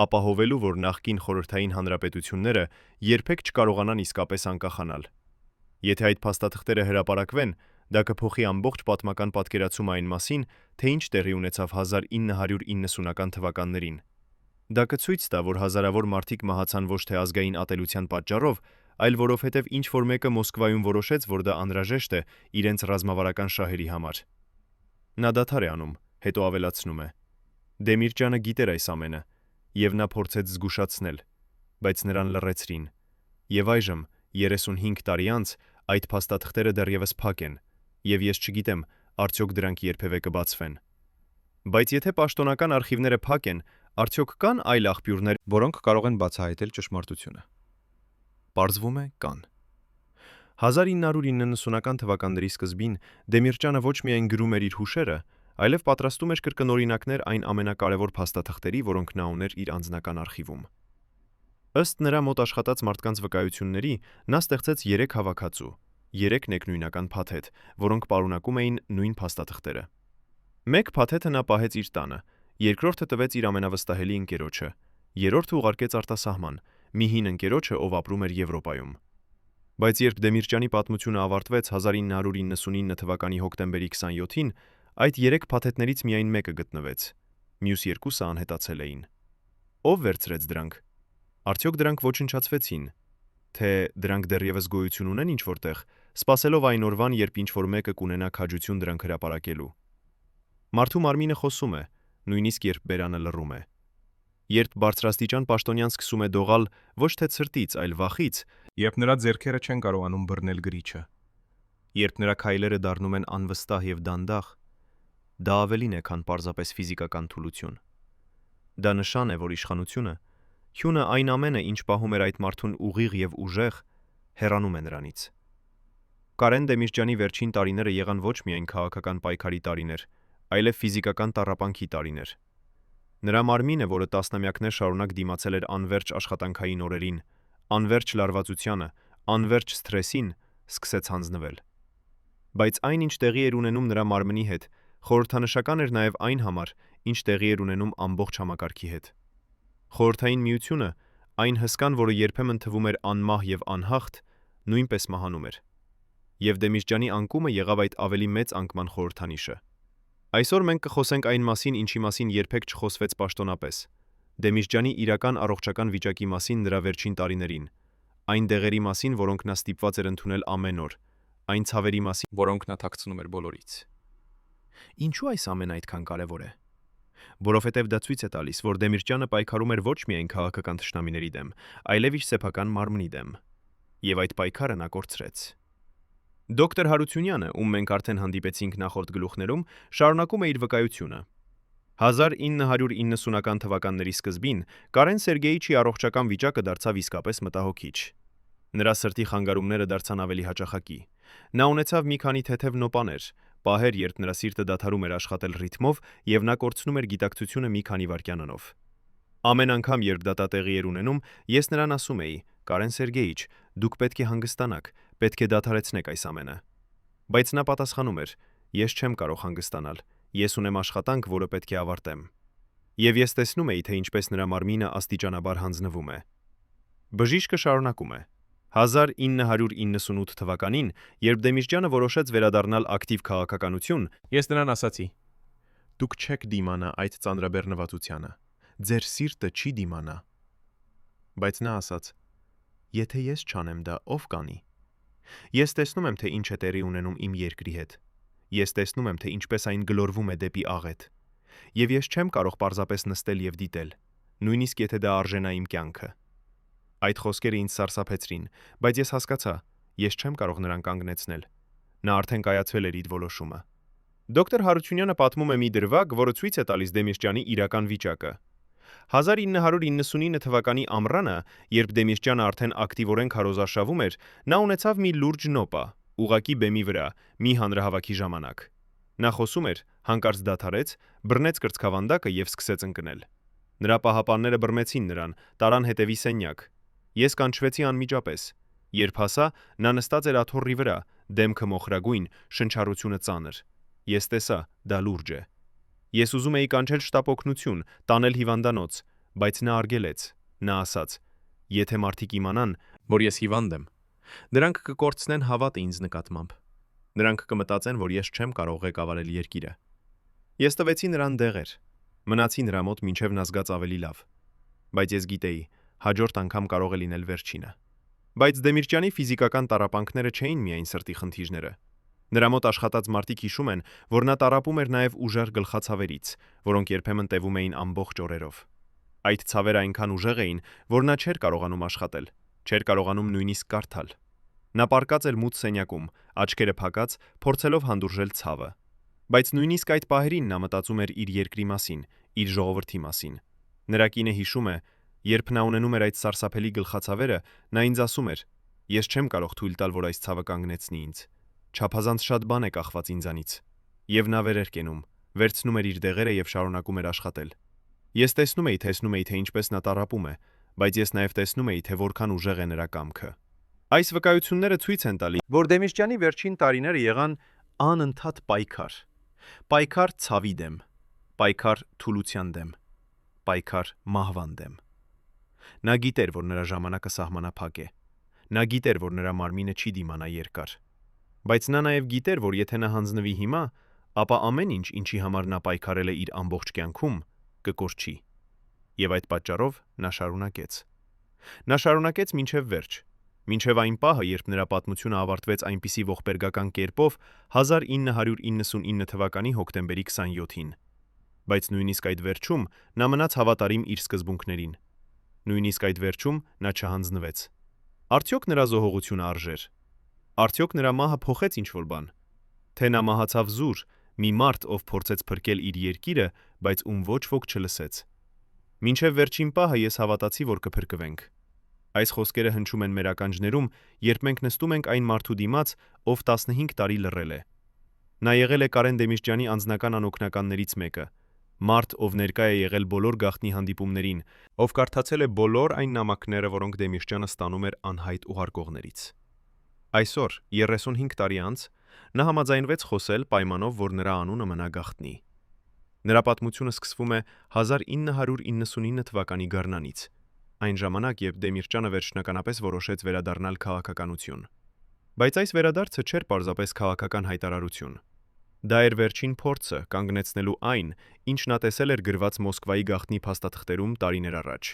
ապահովելու, որ նախկին խորհրդային հանրապետությունները երբեք չկարողանան իսկապես անկախանալ։ Եթե այդ փաստաթղթերը հրապարակվեն, դա կփոխի ամբողջ պատմական պատկերացումը այն մասին, թե ինչ տեղի ունեցավ 1990-ական թվականներին։ Դա կցույց տա, որ հազարավոր մարդիկ մահացան ոչ թե ազգային ատելության պատճառով, այլ որովհետև ինչ-որ մեկը Մոսկվայում որոշեց, որ դա անհրաժեշտ է իրենց ռազմավարական շահերի համար։ Նա դադար է անում, հետո ավելացնում է. Դեմիրճյանը գիտեր այս ամենը, եւ նա փորձեց զգուշացնել, բայց նրան լռեցրին։ Եվ այժմ, 35 տարի անց, այդ փաստաթղթերը դեռևս փակ են, եւ ես չգիտեմ, արդյոք դրանք երբևէ կբացվեն։ Բայց եթե պաշտոնական արխիվները փակ են, արդյոք կան այլ աղբյուրներ, որոնք կարող են բացահայտել ճշմարտությունը։ Պարզվում է, կան։ 1990-ական թվականների սկզբին Դեմիրճյանը ոչ միայն գրում էր իր հուշերը, այլև պատրաստում էր կրկնօրինակներ այն ամենակարևոր փաստաթղթերի, որոնք նա ուներ իր անձնական արխիվում։ Ըստ նրա մոտ աշխատած մարդկանց վկայությունների, նա ստեղծեց 3 հավաքածու, 3 նույնական փաթեթ, որոնք պարունակում էին նույն փաստաթղթերը։ Մեկ փաթեթը նա պահեց իր տանը, երկրորդը տվեց իր ամենավստահելի ընկերոջը, երրորդը ուղարկեց արտասահման, մի հին ընկերոջը, ով ապրում էր Եվրոպայում։ Բայց երբ Դեմիրճյանի պատմությունը ավարտվեց 1999 թվականի հոկտեմբերի 27-ին, այդ 3 փաթեթներից միայն մեկը գտնվեց, մյուս երկուսը անհետացել էին։ Ով վերցրեց դրանք։ Արդյոք դրանք ոչնչացվեցին, թե դրանք դեռևս գոյություն ունեն ինչ-որտեղ, սպասելով այն օրվան, երբ ինչ-որ մեկը կունենա քաջություն դրանք հրապարակելու։ Մարդու մարմինը խոսում է, նույնիսկ երբ բերանը լռում է։ Երբ բարձրաստիճան պաշտոնյան սկսում է դողալ ոչ թե ցրտից, այլ վախից, երբ նրա ձեռքերը չեն կարողանում բռնել գրիչը, երբ նրա քայլերը դառնում են անվստահ եւ դանդաղ, դա ավելին է, քան պարզապես ֆիզիկական թուլություն։ Դա նշան է, որ իշխանությունը, հյունը այն ամենը, ինչ պահում էր այդ մարդուն ուղիղ եւ ուժեղ, հեռանում է նրանից։ Կարեն Դեմիրճյանի վերջին տարիները եղան ոչ միայն քաղաքական պայքարի տարիներ, այլև ֆիզիկական տառապանքի տարիներ։ Նրա մարմինը, որը տասնամյակներ շարունակ դիմացել էր անվերջ աշխատանքային օրերին, անվերջ լարվածությանը, անվերջ սթրեսին, սկսեց հանձնվել։ Բայց այն, ինչ տեղի էր ունենում նրա մարմնի հետ, խորհրդանշական էր նաև այն համար, ինչ տեղի էր ունենում ամբողջ համակարգի հետ։ Խորհրդային միությունը, այն հսկան, որը երբեմն թվում էր անմահ եւ անհաղթ, նույնպես մահանում էր։ Եվ Դեմիրճյանի անկումը եղավ այդ ավելի մեծ անկման խորհրդանիշը։ Այսօր մենք կխոսենք այն մասին, ինչի մասին երբեք չխոսվեց պաշտոնապես։ Դեմիրճյանի իրական առողջական վիճակի մասին նրա վերջին տարիներին, այն դեղերի մասին, որոնք նա ստիպված էր ընդունել ամեն օր, այն ցավերի մասին, որոնք նա թաքցնում էր բոլորից։ Ինչու այս ամենը այդքան կարևոր է։ Որովհետև դա ցույց է տալիս, որ Դեմիրճյանը պայքարում էր ոչ միայն քաղաքական թշնամիների դեմ, այլև իր սեփական մարմնի դեմ։ Եվ այդ պայքարը նա կորցրեց։ Դոկտոր Հարությունյանը, ում մենք արդեն հանդիպեցինք նախորդ գլուխներում, շարունակում է իր վկայությունը։ 1990-ական թվականների սկզբին Կարեն Սերգեյիչի առողջական վիճակը դարձավ իսկապես մտահոգիչ։ Նրա սրտի խանգարումները դարձան ավելի հաճախակի։ Նա ունեցավ մի քանի թեթև նոպաներ, պահեր, երբ նրա սիրտը դադարում էր աշխատել ռիթմով եւ նա կորցնում էր գիտակցությունը մի քանի վայրկյանանով։ Ամեն անգամ, երբ դա տեղի էր ունենում, ես նրան ասում էի. «Կարեն Սերգեյիչ, դուք պետք է հանգստանաք, պետք է դադարեցնեք այս ամենը»։ Բայց նա պատասխանում էր. «Ես չեմ կարող հանգստանալ, ես ունեմ աշխատանք, որը պետք է ավարտեմ»։ Եվ ես տեսնում էի, թե ինչպես նրա մարմինը աստիճանաբար հանձնվում է։ Բժիշկը շարունակում է. 1998 թվականին, երբ Դեմիրճյանը որոշեց վերադառնալ ակտիվ քաղաքականություն, Ես նրան ասացի. դուք չեք դիմանա այդ ծանրաբեռնվածությանը, ձեր սիրտը չի դիմանա։ Բայց նա ասաց. եթե ես չանեմ դա, ով կանի։ Ես տեսնում եմ, թե ինչ է տեղի ունենում իմ երկրի հետ։ Ես տեսնում եմ, թե ինչպես այն գլորվում է դեպի աղետ։ Եվ ես չեմ կարող պարզապես նստել եւ դիտել, նույնիսկ եթե դա արժենա իմ կյանքը։ Այդ խոսքերը ինձ սարսափեցրին, բայց ես հասկացա, ես չեմ կարող նրան կանգնեցնել։ Նա արդեն կայացվել էր իր որոշումը։ Դոկտոր Հարությունյանը պատմում է մի դրվագ, որը ցույց է տալիս Դեմիրճյանի իրական վիճակը։ 1999 թվականի ամռանը, երբ Դեմիրճյանը արդեն ակտիվորեն քարոզարշավում էր, նա ունեցավ մի լուրջ նոպա, ուղակի բեմի վրա, մի հանրահավաքի ժամանակ։ Նա խոսում էր, հանկարծ դադարեց, բռնեց կրծքավանդակը եւ սկսեց ընկնել։ Նրա պահապանները բռնեցին նրան, տարան հետևի սենյակ։ Ես կանչվեցի անմիջապես։ Երբ հասա, նա նստած էր աթոռի վրա, դեմքը մոխրագույն, շնչառությունը ծանր։ Ես տեսա, դա լուրջ է։ Ես ուզում էի կանչել շտապօգնություն, տանել հիվանդանոց, բայց նա արգելեց։ Նա ասաց. եթե մարդիկ իմանան, որ ես հիվանդ եմ, նրանք կկորցնեն հավատը ինձ նկատմամբ։ Նրանք կմտածեն, որ ես չեմ կարող ղեկավարել երկիրը։ Ես տվեցի նրան դեղեր։ Մնացի նրա մոտ մինչև նա զգաց ավելի լավ։ Բայց ես գիտեի, հաջորդ անգամ կարող է լինել վերջինը։ Բայց Դեմիրճյանի ֆիզիկական տառապանքները չէին միայն սրտի խնդիրները։ Նրա մոտ աշխատած մարդիկ հիշում են, որ նա տառապում էր նաև ուժեղ գլխացավերից, որոնք երբեմն տևում էին ամբողջ օրերով։ Այդ ցավերը այնքան ուժեղ էին, որ նա չէր կարողանում աշխատել, չէր կարողանում նույնիսկ կարդալ։ Նա պառկած էր մութ սենյակում, աչքերը փակած, փորձելով հանդուրժել ցավը։ Բայց նույնիսկ այդ պահերին նա մտածում էր իր երկրի մասին, իր ժողովրդի մասին։ Նրա կինը հիշում է, երբ նա ունենում էր այդ սարսափելի գլխացավերը, նա ինձ ասում էր. ես չեմ կարող թույլ տալ, որ այս ցավը կանգնեցնի ինձ։ Չափազանց շատ բան է կախված ինձանից։ Եվ նա վեր էր կենում, վերցնում էր իր դեղերը եւ շարունակում էր աշխատել։ Ես տեսնում էի, թե ինչպես նա տառապում է, բայց ես նաև տեսնում էի, թե որքան ուժեղ է նրա կամքը։ Այս վկայությունները ցույց են տալի, որ Դեմիրճյանի վերջին տարիները եղան անընդհատ պայքար։ Պայքար ցավի դեմ, պայքար թուլության դեմ, պայքար մահվան դեմ։ Նա գիտեր, որ նրա ժամանակը սահմանափակ է։ Նա գիտեր, որ նրա մարմինը չի դիմանա երկար։ Բայց նա նաև գիտեր, որ եթե նա հանձնվի հիմա, ապա ամեն ինչ, ինչի համար նա պայքարել է իր ամբողջ կյանքում, կկորչի։ Եվ այդ պատճառով նա շարունակեց։ Նա շարունակեց մինչև վերջ, մինչև այն պահը, երբ նրա պատմությունը ավարտվեց այնպիսի ողբերգական կերպով 1999 թվականի հոկտեմբերի 27-ին։ Բայց նույնիսկ այդ վերջում նա մնաց հավատարիմ իր սկզբունքներին։ Նույնիսկ այդ վերջում նա չհանձնվեց։ Արդյոք նրա զոհողությունը արժեր։ Արդյոք նրա մահը փոխեց ինչ-որ բան։ Թե նա մահացավ զուր, մի մարդ, ով փորձեց փրկել իր երկիրը, բայց ում ոչ ոք չլսեց։ Մինչև վերջին պահը ես հավատացի, որ կփրկվենք։ Այս խոսքերը հնչում են մեր ականջներում, երբ մենք նստում ենք այն մարդու դիմաց, ով 15 տարի լռել է։ Նա եղել է Կարեն Դեմիրճյանի անձնական անօգնականներից մեկը, մարդ, ով ներկա է եղել բոլոր գաղտնի հանդիպումներին, ով կարդացել է բոլոր այն նամակները, որոնք Դեմիրճյանը ստանում էր անհայտ ուղարկողներից։ Այսօր, 35 տարի անց, նա համաձայնվեց խոսել պայմանով, որ նրա անունը մնա գաղտնի։ Նրա պատմությունը սկսվում է 1999 թվականի գարնանից, այն ժամանակ, երբ Դեմիրճյանը վերջնականապես որոշեց վերադառնալ քաղաքականություն։ Բայց այս վերադարձը չէր պարզապես քաղաքական հայտարարություն։ Դա էր վերջին փորձը կանգնեցնելու այն, ինչ նա տեսել էր գրված Մոսկվայի գաղտնի փաստաթղթերում տարիներ առաջ։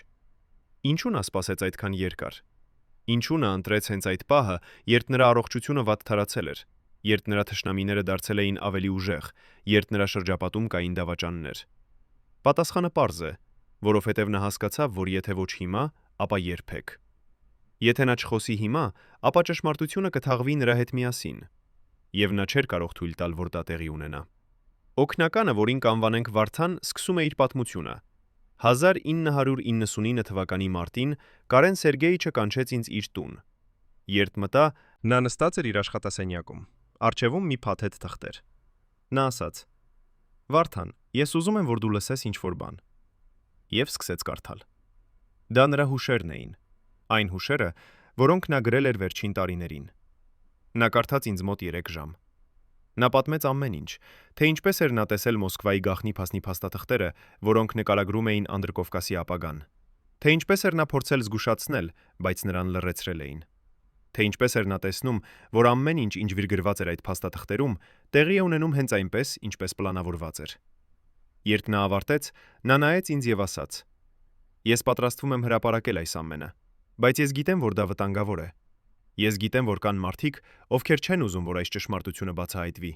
Ինչու նա սպասեց այդքան երկար։ Ինչու նա ընտրեց հենց այդ պահը, երբ նրա առողջությունը վատթարացել էր, երբ նրա թշնամիները դարձել էին ավելի ուժեղ, երբ նրա շրջապատում կային դավաճաններ։ Պատասխանը պարզ է, որովհետև նա հասկացավ, որ եթե ոչ հիմա, ապա երբեք։ Եթե նա չխոսի հիմա, ապա ճշմարտությունը կթաղվի նրա հետ միասին։ Եվ նա չէր կարող թույլ տալ, որ դա տեղի ունենա։ Օգնականը, որին կանվանենք Վարդան, սկսում է իր պատմությունը։ 1999 թվականի մարտին Կարեն Սերգեյիչը կանչեց ինձ իր տուն։ Երբ մտա, նա նստած էր իր աշխատասենյակում, առջևում մի փաթեթ թղթեր։ Նա ասաց. «Վարդան, ես ուզում եմ, որ դու լսես ինչ-որ բան»։ Եվ սկսեց կարդալ։ Դա նրա հուշերն էին, այն հուշերը, որոնք նա գրել էր վերջին տարիներին։ Նա կարդաց ինձ մոտ 3 ժամ։ Նա պատմեց ամեն ինչ, թե ինչպես էր նա տեսել Մոսկվայի գաղտնի փաստաթղթերը, որոնք նկարագրում էին Անդրկովկասի ապագան, թե ինչպես էր նա փորձել զգուշացնել, բայց նրան լռեցրել էին, թե ինչպես էր նա տեսնում, որ ամեն ինչ, ինչ վիրգրված էր այդ փաստաթղթերում, տեղի է ունենում հենց այնպես, ինչպես պլանավորված էր։ Երբ նա ավարտեց, նա նայեց ինձ եւ ասաց. «Ես պատրաստվում եմ հրապարակել այս ամենը, բայց ես գիտեմ, որ դա վտանգավոր է։ Ես գիտեմ, որ կան մարդիկ, ովքեր չեն ուզում, որ այս ճշմարտությունը բացահայտվի,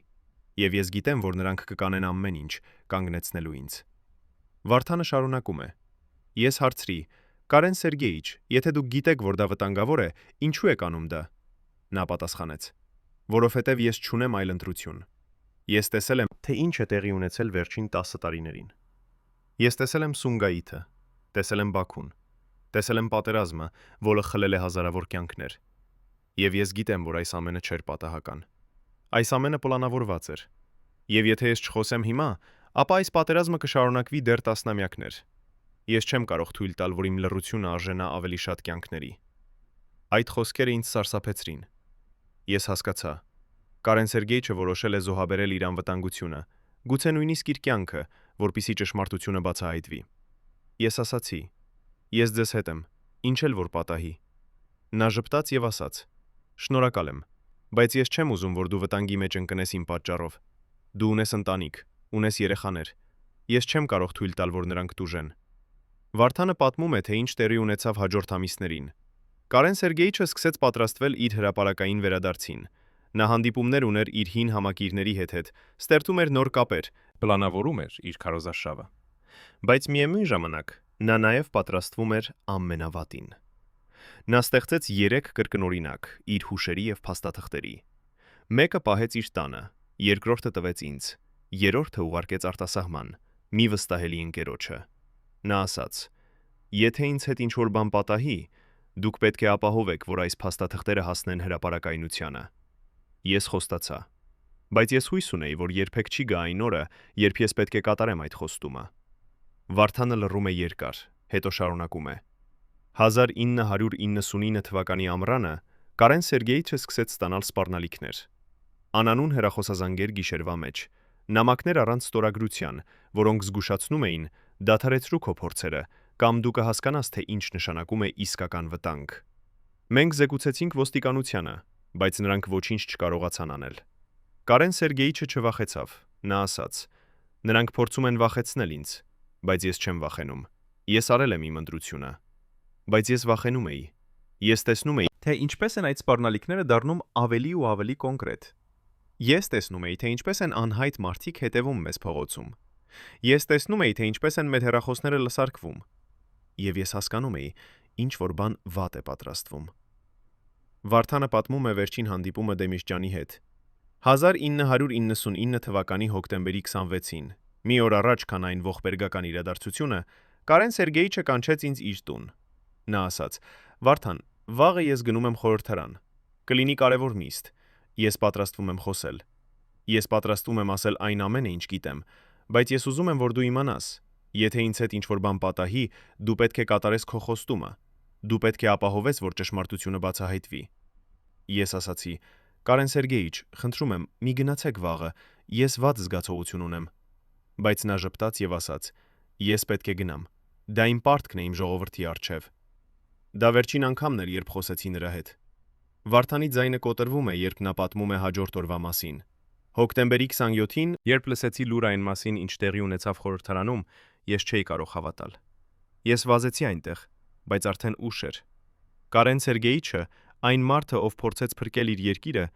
եւ ես գիտեմ, որ նրանք կկանեն ամեն ինչ, կանգնեցնելու ինձ»։ Վարդանը շարունակում է. «Ես հարցրի. Կարեն Սերգեյիչ, եթե դուք գիտեք, որ դա վտանգավոր է, ինչու եք անում դա»։ Նա պատասխանեց. «Որովհետև ես չունեմ այլ ընտրություն։ Ես տեսել եմ, թե ինչ է տեղի ունեցել վերջին 10 տարիներին։ Ես տեսել եմ Սումգայիթը, տեսել եմ Բաքուն, տեսել եմ պատերազմը, որը խլել է հազարավոր կյանքներ։ Եվ ես գիտեմ, որ այս ամենը չէր պատահական։ Այս ամենը պլանավորված էր։ Եվ եթե ես չխոսեմ հիմա, ապա այս պատերազմը կշարունակվի դեռ տասնամյակներ։ Ես չեմ կարող թույլ տալ, որ իմ լռությունը արժենա ավելի շատ կյանքների»։ Այդ խոսքերը ինձ սարսափեցրին։ Ես հասկացա. Կարեն Սերգեյիչը որոշել է զոհաբերել իր անվտանգությունը, գուցե նույնիսկ իր կյանքը, որպեսզի ճշմարտությունը բացահայտվի։ Ես ասացի. «Ես ձեզ հետ եմ, ինչ էլ որ պատահի»։ Նա ժպտաց եւ ասաց. «Շնորհակալ եմ, բայց ես չեմ ուզում, որ դու վտանգի մեջ ընկնես իմ պատճառով։ Դու ունես ընտանիք, ունես երեխաներ։ Ես չեմ կարող թույլ տալ, որ նրանք տուժեն»։ Վարդանը պատմում է, թե ինչ տեղի ունեցավ հաջորդ ամիսներին։ Կարեն Սերգեյիչը սկսեց պատրաստվել իր հրապարակային վերադարձին։ Նա հանդիպումներ ուներ իր հին համակիրների հետ, ստեղծում էր նոր կապեր, Պլանավորում էր իր քարոզարշավը։ բայց միևնույն ժամանակ նա նաև պատրաստվում էր ամենավատին։ Նա ստեղծեց 3 կրկնօրինակ իր հուշերի եւ փաստաթղթերի։ Մեկը պահեց իր տանը, երկրորդը տվեց ինձ, երրորդը ուղարկեց արտասահման, մի վստահելի ընկերոջը։ Նա ասաց. «Եթե ինձ հետ ինչ-որ բան պատահի, դուք պետք է ապահովեք, որ այս փաստաթղթերը հասնեն հրապարակայնությանը»։ Ես խոստացա։ Բայց ես հույս ունեի, որ երբեք չի գա այն օրը, երբ ես պետք է կատարեմ այդ խոստումը։ Վարդանը լռում է երկար, հետո շարունակում է. 1999 թվականի ամռանը Կարեն Սերգեյիչը սկսեց ստանալ սպառնալիքներ։ Անանուն հեռախոսազանգեր գիշերվա մեջ, նամակներ առանց ստորագրության, որոնք զգուշացնում էին «դադարեցրու քո փորձերը» կամ «դու կհասկանաս, թե ինչ նշանակում է իսկական վտանգ»։ Մենք զեկուցեցինք ոստիկանությանը, բայց նրանք ոչինչ չկարողացան անել։ Կարեն Սերգեյիչը չվախեցավ, նա ասաց. «Նրանք փորձում են վախեցնել ինձ, բայց ես չեմ վախենում։ Ես արել եմ իմ ընտրությունը»։ Բայց ես վախենում էի։ Ես տեսնում էի, թե ինչպես են այդ սպառնալիքները դառնում ավելի ու ավելի կոնկրետ։ Ես տեսնում էի, թե ինչպես են անհայտ մարդիկ հետևում մեզ փողոցում։ Ես տեսնում էի, թե ինչպես են մեր հեռախոսները լսարկվում։ Եվ ես հասկանում էի, ինչ որ բան վատ է պատրաստվում։ Վարդանը պատմում է վերջին հանդիպումը Դեմիրճյանի հետ։ 1999 թվականի հոկտեմբերի 26-ին, մի օր առաջ, քան այն ողբերգական իրադարձությունը, Կարեն Սերգեյիչը կանչեց ինձ իր տուն։ Նա ասաց. «Վարդան, վաղը ես գնում եմ խորհրդարան։ Կլինի կարևոր նիստ։ Ես պատրաստվում եմ խոսել։ Ես պատրաստվում եմ ասել այն ամենը, ինչ գիտեմ, բայց ես ուզում եմ, որ դու իմանաս, եթե ինձ հետ ինչ-որ բան պատահի, դու պետք է կատարես քո խոստումը։ Դու պետք է ապահովես, որ ճշմարտությունը բացահայտվի»։ Ես ասացի. «Կարեն Սերգեյիչ, խնդրում եմ, մի գնացեք վաղը, ես վատ զգացողություն ունեմ»։ Բայց նա ժպտաց եւ ասաց. «Ես պետք է գնամ։ Դա իմ պարտքն է իմ ժողովրդի առջև»։ Դա վերջին անգամն էր, երբ խոսեցի նրա հետ։ Վարդանի ձայնը կոտրվում է, երբ նա պատմում է հաջորդ օրվա մասին։ Հոկտեմբերի 27-ին, երբ լսեցի լուրը այն մասին, ինչ տեղի ունեցավ խորհրդարանում, ես չէի կարող հավատալ։ Ես վազեցի այնտեղ, բայց արդեն ուշ էր։ Կարեն Սերգեյիչը, այն մարդը, ով փորձեց փրկել իր երկիրը,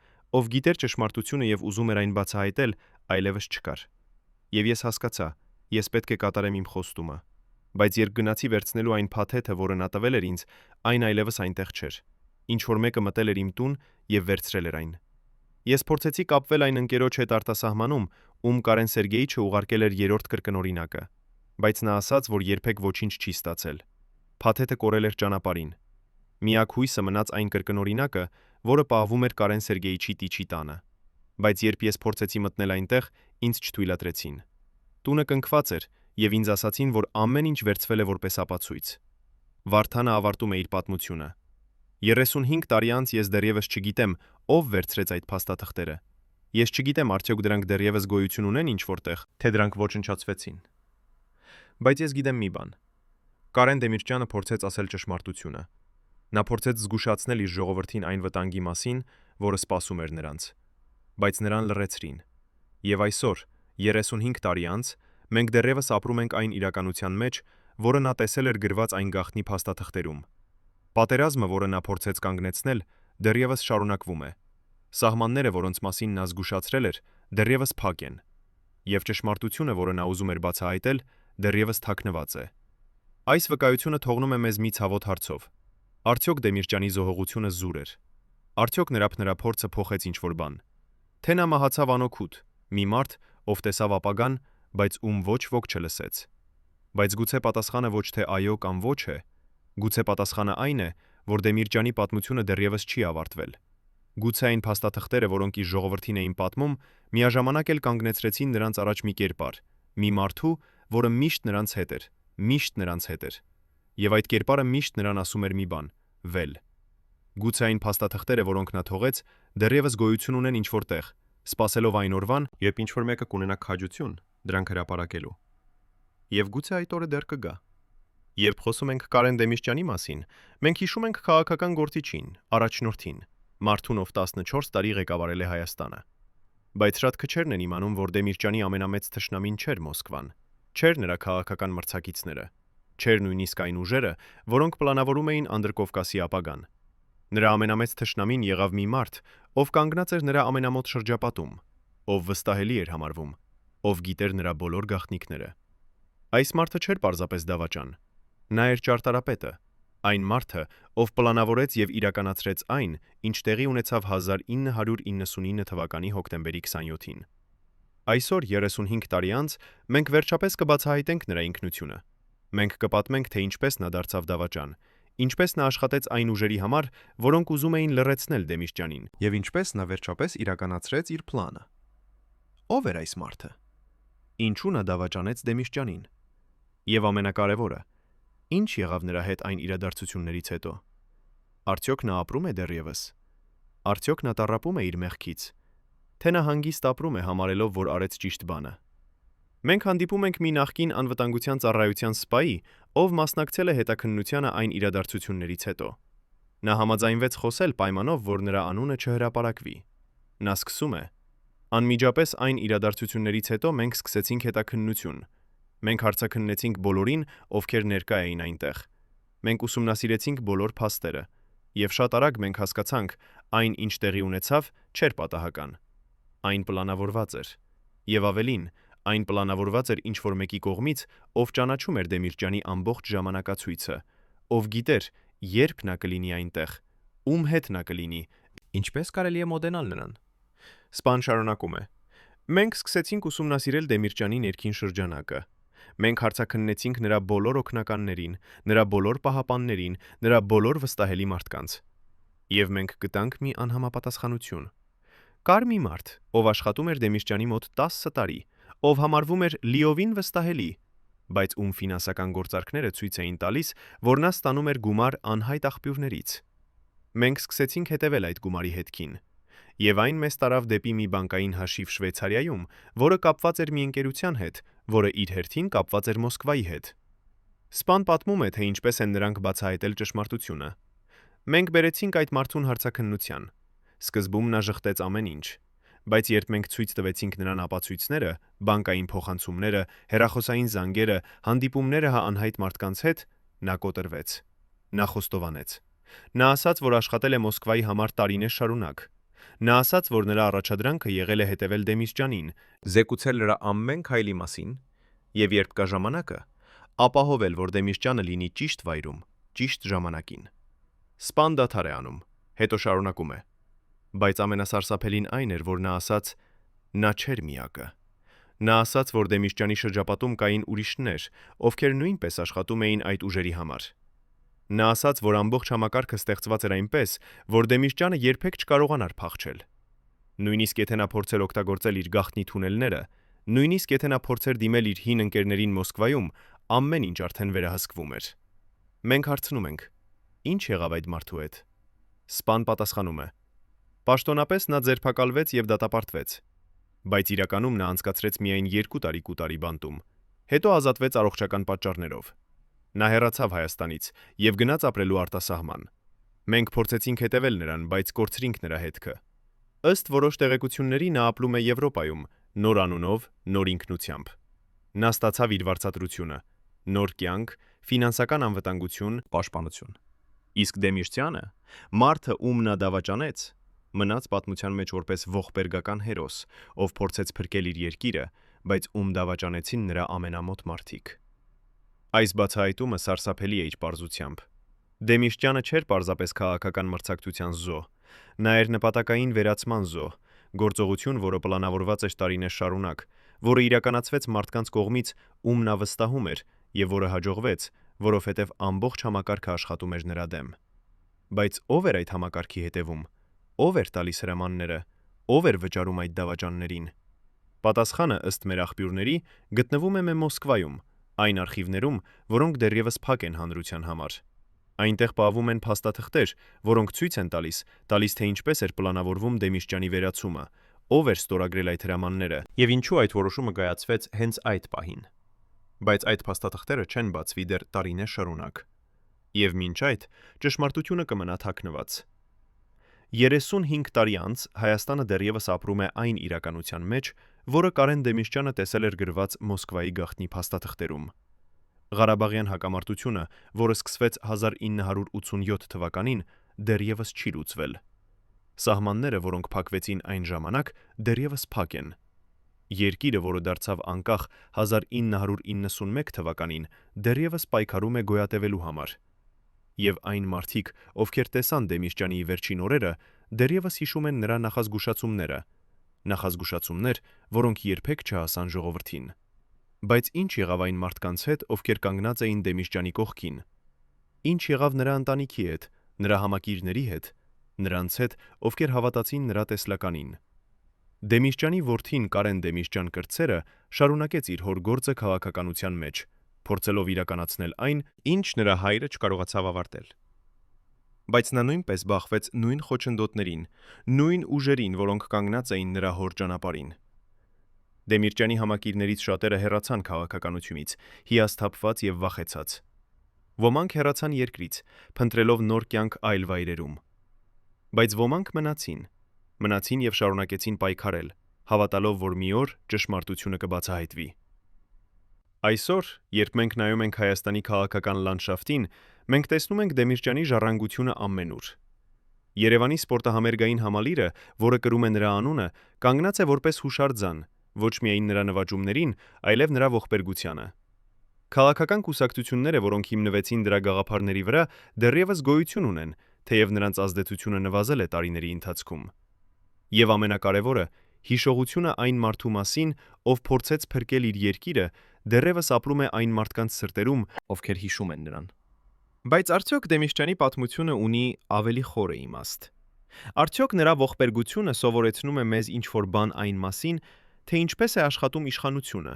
ով գիտեր ճշմարտությունը եւ ուզում էր այն բացահայտել, այլևս չկար։ Եվ ես հասկացա, ես պետք է կատարեմ իմ խոստումը։ Բայց երբ գնացի վերցնելու այն փաթեթը, որը նա տվել էր ինձ, այն այլևս այնտեղ չէր։ Ինչ որ մեկը մտել էր իմ տուն եւ վերցրել էր այն։ Ես փորձեցի կապվել այն ընկերոջ հետ արտասահմանում, ում Կարեն Սերգեյիչը ուղարկել էր երրորդ կրկնօրինակը, բայց նա ասաց, որ երբեք ոչինչ չի ստացել։ Փաթեթը կորել էր ճանապարհին։ Միակ հույսը մնաց այն կրկնօրինակը, որը պահվում էր Կարեն Սերգեյիչի տիչի տանը։ Բայց երբ ես փորձեցի մտնել այնտեղ, ինձ չթույլատրեցին։ Տունը կնքված էր, եւ ինձ ասացին, որ ամեն ինչ վերցվել է որպես ապացույց։ Վարդանը ավարտում է իր պատմությունը։ 35 տարի անց ես դեռևս չգիտեմ, ով վերցրեց այդ փաստաթղթերը։ Ես չգիտեմ, արդյոք դրանք դեռևս գոյություն ունեն ինչ-որտեղ, թե դրանք ոչնչացվեցին։ Բայց ես գիտեմ մի բան։ Կարեն Դեմիրճյանը փորձեց ասել ճշմարտությունը։ Նա փորձեց զգուշացնել իր ժողովրդին այն վտանգի մասին, որը սպասում էր նրանց։ Բայց նրան լռեցրին։ Եվ այսօր, 35 տարի անց, մենք դեռևս ապրում ենք այն իրականության մեջ, որը նա տեսել էր գրված այն գաղտնի փաստաթղթերում։ Պատերազմը, որը նա փորձեց կանգնեցնել, դեռևս շարունակվում է։ Սահմանները, որոնց մասին նա զգուշացրել էր, դեռևս փակ են։ Եվ ճշմարտությունը, որը նա ուզում էր բացահայտել, դեռևս թաքնված է։ Այս վկայությունը թողնում է մեզ մի ցավոտ հարցով. արդյոք Դեմիրճյանի զոհողությունը զուր էր։ Արդյոք նրա փորձը փոխեց ինչ-որ բան։ Թե նա մահացավ անօգուտ, մի մարդ, ով տեսավ ապագան, բայց ում ոչ ոք չլսեց։ Բայց գուցե պատասխանը ոչ թե այո կամ ոչ է, գուցե պատասխանը այն է, որ Դեմիրճյանի պատմությունը դեռևս չի ավարտվել։ Գուցե այն փաստաթղթերը, որոնք իր ժողովրդին էին պատմում, միաժամանակ էլ կանգնեցրեցին նրանց առաջ մի կերպար, մի մարդու, որը միշտ նրանց հետ էր, միշտ նրանց հետ էր։ Եվ այդ կերպարը միշտ նրան ասում էր մի բան. վել։ Գուցե այն փաստաթղթերը, որոնք նա թողեց, դեռևս գոյություն ունեն ինչ-որ տեղ, սպասելով այն օրվան, երբ ինչ-որ մեկը կունենա քաջություն դրանք հրապարակելու։ Եվ գուցե այդ օրը դեռ կգա։ Երբ խոսում ենք Կարեն Դեմիրճյանի մասին, մենք հիշում ենք քաղաքական գործիչին, առաջնորդին, մարդուն, ով 14 տարի ղեկավարել է Հայաստանը։ Բայց շատ քչերն են իմանում, որ Դեմիրճյանի ամենամեծ թշնամին չէր Մոսկվան, չէր նրա քաղաքական մրցակիցները, չէր նույնիսկ այն ուժերը, որոնք պլանավորում էին Անդրկովկասի ապագան։ Նրա ամենամեծ թշնամին եղավ մի մարդ, ով կանգնած էր նրա ամենամոտ շրջապատում, ով վստահելի էր համարվում, ով գիտեր նրա բոլոր գաղտնիքները։ Այս մարդը չէր պարզապես դավաճան։ Նա էր ճարտարապետը, այն մարդը, ով պլանավորեց եւ իրականացրեց այն, ինչ տեղի ունեցավ 1999 թվականի հոկտեմբերի 27-ին։ Այսօր 35 տարի անց մենք վերջապես կբացահայտենք նրա ինքնությունը։ Մենք կպատմենք, թե ինչպես նա դարձավ դավաճան, ինչպես նա աշխատեց այն ուժերի համար, որոնք ուզում էին լռեցնել Դեմիրճյանին, եւ ինչպես նա վերջապես իրականացրեց իր պլանը։ Ո՞վ էր այս մարդը։ Ինչու նա դավաճանեց Դեմիրճյանին։ Եվ ամենակարևորը, Ինչ եղավ նրա հետ այն իրադարձություններից հետո։ Արդյոք նա ապրում է դեռևս։ Արդյոք նա տառապում է իր մեղքից։ Թե նա հանգիստ ապրում է համարելով, որ արեց ճիշտ բանը։ Մենք հանդիպում ենք մի նախկին անվտանգության ծառայության սպայի, ով մասնակցել է հետաքննությանը այն իրադարձություններից հետո։ Նա համաձայնվեց խոսել պայմանով, որ նրա անունը չհրապարակվի։ Նա սկսում է. Անմիջապես այն իրադարձություններից հետո մենք սկսեցինք հետաքննություն։ Մենք հարցաքննեցինք բոլորին, ովքեր ներկա էին այնտեղ։ Մենք ուսումնասիրեցինք բոլոր փաստերը, եւ շատ արագ մենք հասկացանք, այն, ինչ տեղի ունեցավ, չէր պատահական։ Այն պլանավորված էր։ Եվ ավելին, այն պլանավորված էր ինչ-որ մեկի կողմից, ով ճանաչում էր Դեմիրճյանի ամբողջ ժամանակացույցը, ով գիտեր, երբ նա կլինի այնտեղ, ում հետ նա կլինի, ինչպես կարելի է մոդենալ նրան։ Սպան շարունակում է. Մենք սկսեցինք ուսումնասիրել Դեմիրճյանի ներքին շրջանակը։ Մենք հարցաքննեցինք նրա բոլոր օգնականներին, նրա բոլոր պահապաններին, նրա բոլոր վստահելի մարդկանց։ Եվ մենք գտանք մի անհամապատասխանություն։ Կար մի մարդ, ով աշխատում էր Դեմիրճյանի մոտ 10 տարի, ով համարվում էր լիովին վստահելի, բայց ում ֆինանսական գործարքները ցույց էին տալիս, որ նա ստանում էր գումար անհայտ աղբյուրներից։ Մենք սկսեցինք հետևել այդ գումարի հետքին։ Եվ այն մեզ տարավ դեպի մի բանկային հաշիվ Շվեյցարիայում, որը կապված էր մի ընկերության հետ, որը իր հերթին կապված էր Մոսկվայի հետ։ Սպան պատմում է, թե ինչպես են նրանք բացահայտել ճշմարտությունը։ Մենք բերեցինք այդ մարդուն հարցաքննության։ Սկզբում նա ժխտեց ամեն ինչ, բայց երբ մենք ցույց տվեցինք նրան ապացույցները, բանկային փոխանցումները, հեռախոսային զանգերը, հանդիպումները անհայտ մարդկանց հետ, նա կոտրվեց։ Նա խոստովանեց։ Նա ասաց, որ աշխատել է Մոսկվայի համար տարիներ շարունակ։ Նա ասաց, որ նրա առաջադրանքը եղել է հետևել Դեմիրճյանին, զեկուցել նրա ամեն քայլի մասին, եւ երբ կա ժամանակը, ապահովել, որ Դեմիրճյանը լինի ճիշտ վայրում, ճիշտ ժամանակին։ Սպան դադար է անում, հետո շարունակում է. Բայց ամենասարսափելին այն էր, որ նա ասաց. նա չէր միակը։ Նա ասաց, որ Դեմիրճյանի շրջապատում կային ուրիշներ, ովքեր նույնպես աշխատում էին այդ ուժերի համար։ Նա ասաց, որ ամբողջ համակարգը ստեղծված էր այնպես, որ Դեմիրճյանը երբեք չկարողանար փախչել։ Նույնիսկ եթե նա փորձեր օգտագործել իր գաղտնի թունելները, նույնիսկ եթե նա փորձեր դիմել իր հին ընկերներին Մոսկվայում, ամեն ինչ արդեն վերահսկվում էր։ Մենք հարցնում ենք. Ինչ եղավ այդ մարդու հետ։ Սպան պատասխանում է. Պաշտոնապես նա ձերբակալվեց եւ դատապարտվեց, բայց իրականում նա անցկացրեց միայն 2 տարի կուտարի բանտում, հետո ազատվեց առողջական պատճառներով։ Նա հեռացավ Հայաստանից եւ գնաց ապրելու արտասահման։ Մենք փորձեցինք հետևել նրան, բայց կորցրինք նրա հետքը։ Ըստ որոշ տեղեկությունների նա ապրում է Եվրոպայում, նոր անունով, նոր ինքնությամբ։ Նա ստացավ իր վարձատրությունը, նոր կյանք, ֆինանսական անվտանգություն, Պաշտպանություն։ իսկ Դեմիրճյանը, մարդը, ում նա դավաճանեց, մնաց պատմության մեջ որպես ողբերգական հերոս, ով փորձեց փրկել իր երկիրը, բայց ում դավաճանեցին նրա ամենամոտ մարդիկ։ Այս բացահայտումը սարսափելի է իր պարզությամբ։ Դեմիրճյանը չէր պարզապես քաղաքական մրցակցության զոհ, նա էր նպատակային վերացման զոհ, գործողություն, որը պլանավորված էր տարիներ շարունակ, որը իրականացվեց մարդկանց կողմից, ում նա վստահում էր, եւ որը հաջողվեց, որովհետեւ ամբողջ համակարգը աշխատում էր նրա դեմ։ Բայց ով էր այդ համակարգի հետևում։ Ով էր տալիս հրամանները, ով էր վճարում այդ դավաճաններին։ Պատասխանը, ըստ մեր աղբյուրների, գտնվում է Մոսկվայում, այն արխիվներում, որոնք դեռևս փակ են հանրության համար։ Այնտեղ պահվում են փաստաթղթեր, որոնք ցույց են տալիս, թե ինչպես էր պլանավորվում Դեմիրճյանի վերացումը, ով էր ստորագրել այդ հրամանները, եւ ինչու այդ որոշումը կայացվեց հենց այդ պահին։ Բայց այդ փաստաթղթերը չեն բացվի դեռ տարիներ շարունակ։ Եվ մինչ այդ ճշմարտությունը կմնա թաքնված։ 35 տարի անց Հայաստանը դեռևս ապրում է այն իրականության մեջ, որը Կարեն Դեմիրճյանը տեսել էր գրված Մոսկվայի գաղտնի փաստաթղթերում։ Ղարաբաղյան հակամարտությունը, որը սկսվեց 1987 թվականին, դեռևս չի լուծվել։ Սահմանները, որոնք փակվեցին այն ժամանակ, դեռևս փակ են։ Երկիրը, որը դարձավ անկախ 1991 թվականին, դեռևս պայքարում է գոյատևելու համար։ Եվ այն մարդիկ, ովքեր տեսան Դեմիրճյանի վերջին օրերը, դեռևս հիշում են նրա նախազգուշացումներ, որոնք երբեք չհասան ժողովրդին։ Բայց ինչ եղավ այն մարդկանց հետ, ովքեր կանգնած էին Դեմիրճյանի կողքին։ Ինչ եղավ նրա ընտանիքի հետ, նրա համակիրների հետ, նրանց հետ, ովքեր հավատացին նրա տեսլականին։ Դեմիրճյանի որդին Կարեն Դեմիրճյան կրտսերը շարունակեց իր հոր գործը քաղաքականության մեջ, փորձելով իրականացնել այն, ինչ նրա հայրը չկարողացավ ավարտել։ Բայց նա նույնպես բախվեց նույն խոչընդոտներին, նույն ուժերին, որոնք կանգնած էին նրա հոր ճանապարհին։ Դեմիրճյանի համակիրներից շատերը հեռացան քաղաքականությունից, հիասթափված եւ վախեցած։ Ոմանք հեռացան երկրից, փնտրելով նոր կյանք այլ վայրերում։ Բայց ոմանք մնացին եւ շարունակեցին պայքարել, հավատալով, որ մի օր ճշմարտությունը կբացահայտվի։ Այսօր, երբ մենք նայում ենք Հայաստանի քաղաքական լանդշաֆտին, մենք տեսնում ենք Դեմիրճյանի ժառանգությունը ամենուր։ Երևանի սպորտահամերգային համալիրը, որը կրում է նրա անունը, կանգնած է որպես հուշարձան, ոչ միայն նրա նվաճումներին, այլև նրա ողբերգությանը։ Քաղաքական կուսակցությունները, որոնք հիմնվեցին դրա գաղափարների վրա, դեռևս գոյություն ունեն, թեև նրանց ազդեցությունը նվազել է տարիների ընթացքում։ Եվ ամենակարևորը, հիշողությունը այն մարդու մասին, ով փորձեց փրկել իր երկիրը, դեռևս ապրում է այն մարդկանց սրտերում, ովքեր հիշում են նրան։ Բայց արդյոք Դեմիրճյանի պատմությունը ունի ավելի խորը իմաստ։ Արդյոք նրա ողբերգությունը սովորեցնում է մեզ ինչ-որ բան այն մասին, թե ինչպես է աշխատում իշխանությունը,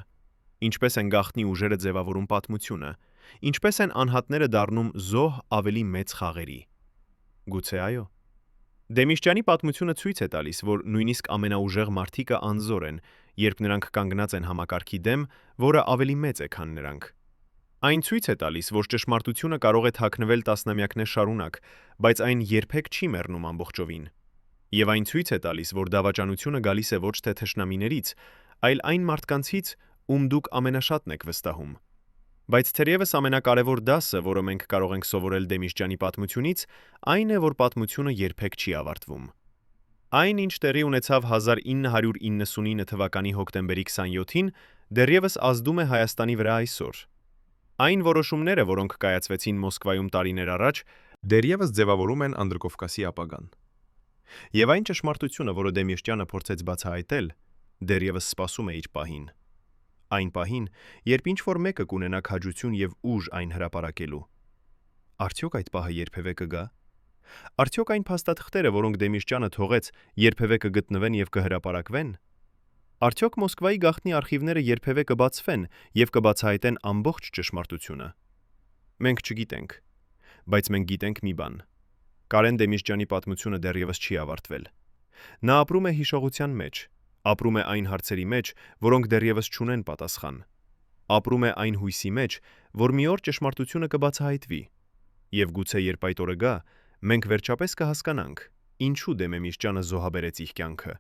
ինչպես են գաղտնի ուժերը ձևավորում պատմությունը, ինչպես են անհատները դառնում զոհ ավելի մեծ խաղերի։ Գուցե այո։ Դեմիրճյանի պատմությունը ցույց է տալիս, որ նույնիսկ ամենաուժեղ մարդիկը անզոր են, երբ նրանք կանգնած են համակարգի դեմ, որը ավելի մեծ է, քան նրանք։ Այն ցույց է տալիս, որ ճշմարտությունը կարող է թաքնվել տասնամյակներ շարունակ, բայց այն երբեք չի մեռնում ամբողջովին։ Եվ այն ցույց է տալիս, որ դավաճանությունը գալիս է ոչ թե թշնամիներից, այլ այն մարդկանցից, ում դուք ամենաշատն եք վստահում։ Բայց թերևս ամենակարևոր դասը, որը մենք կարող ենք սովորել Դեմիրճյանի պատմությունից, այն է, որ պատմությունը երբեք չի ավարտվում։ Այն, ինչ տեղի ունեցավ 1999 թվականի հոկտեմբերի 27-ին, դեռևս ազդում է Հայաստանի վրա այսօր։ Այն որոշումները, որոնք կայացվեցին Մոսկվայում տարիներ առաջ, դեռևս ձևավորում են Անդրկովկասի ապագան։ Եվ այն ճշմարտությունը, որը Դեմիրճյանը փորձեց բացահայտել, դեռևս սպասում է իր պահին։ Այն պահին, երբ ինչ-որ մեկը կունենա քաջություն եւ ուժ այն հրապարակելու։ Արդյոք այդ պահը երբևէ կգա։ Արդյոք այն փաստաթղթերը, որոնք Դեմիրճյանը թողեց, երբևէ կգտնվեն եւ կհրապարակվեն։ Արդյոք Մոսկվայի գաղտնի արխիվները երբևէ կբացվեն եւ կբացահայտեն ամբողջ ճշմարտությունը։ Մենք չգիտենք, բայց մենք գիտենք մի բան։ Կարեն Դեմիրճյանի պատմությունը դեռևս չի ավարտվել։ Նա ապրում է հիշողության մեջ, ապրում է այն հարցերի մեջ, որոնք դեռևս չունեն պատասխան։ Ապրում է այն հույսի մեջ, որ մի օր ճշմարտությունը կբացահայտվի։ Եվ գուցե երբ այդ օրը գա, մենք վերջապես կհասկանանք, ինչու Դեմիրճյանը զոհաբերեց իր կյանքը,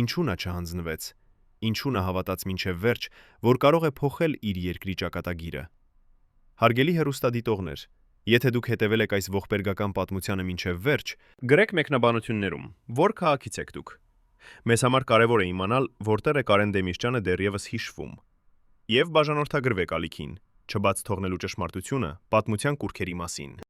ինչու նա չհանձնվեց, ինչու նա հավատաց մինչև վերջ, որ կարող է փոխել իր երկրի ճակատագիրը։ Հարգելի հեռուստադիտողներ, եթե դուք հետևել եք այս ողբերգական պատմությանը մինչև վերջ, գրեք մեկնաբանություններում, որ քաղաքից եք դուք։ Մեզ համար կարևոր է իմանալ, որտեղ է Կարեն Դեմիրճյանը դեռևս հիշվում։ Եվ բաժանորդագրվեք ալիքին, չբաց թողնելու ճշմարտությունը պատմության կուռքերի մասին։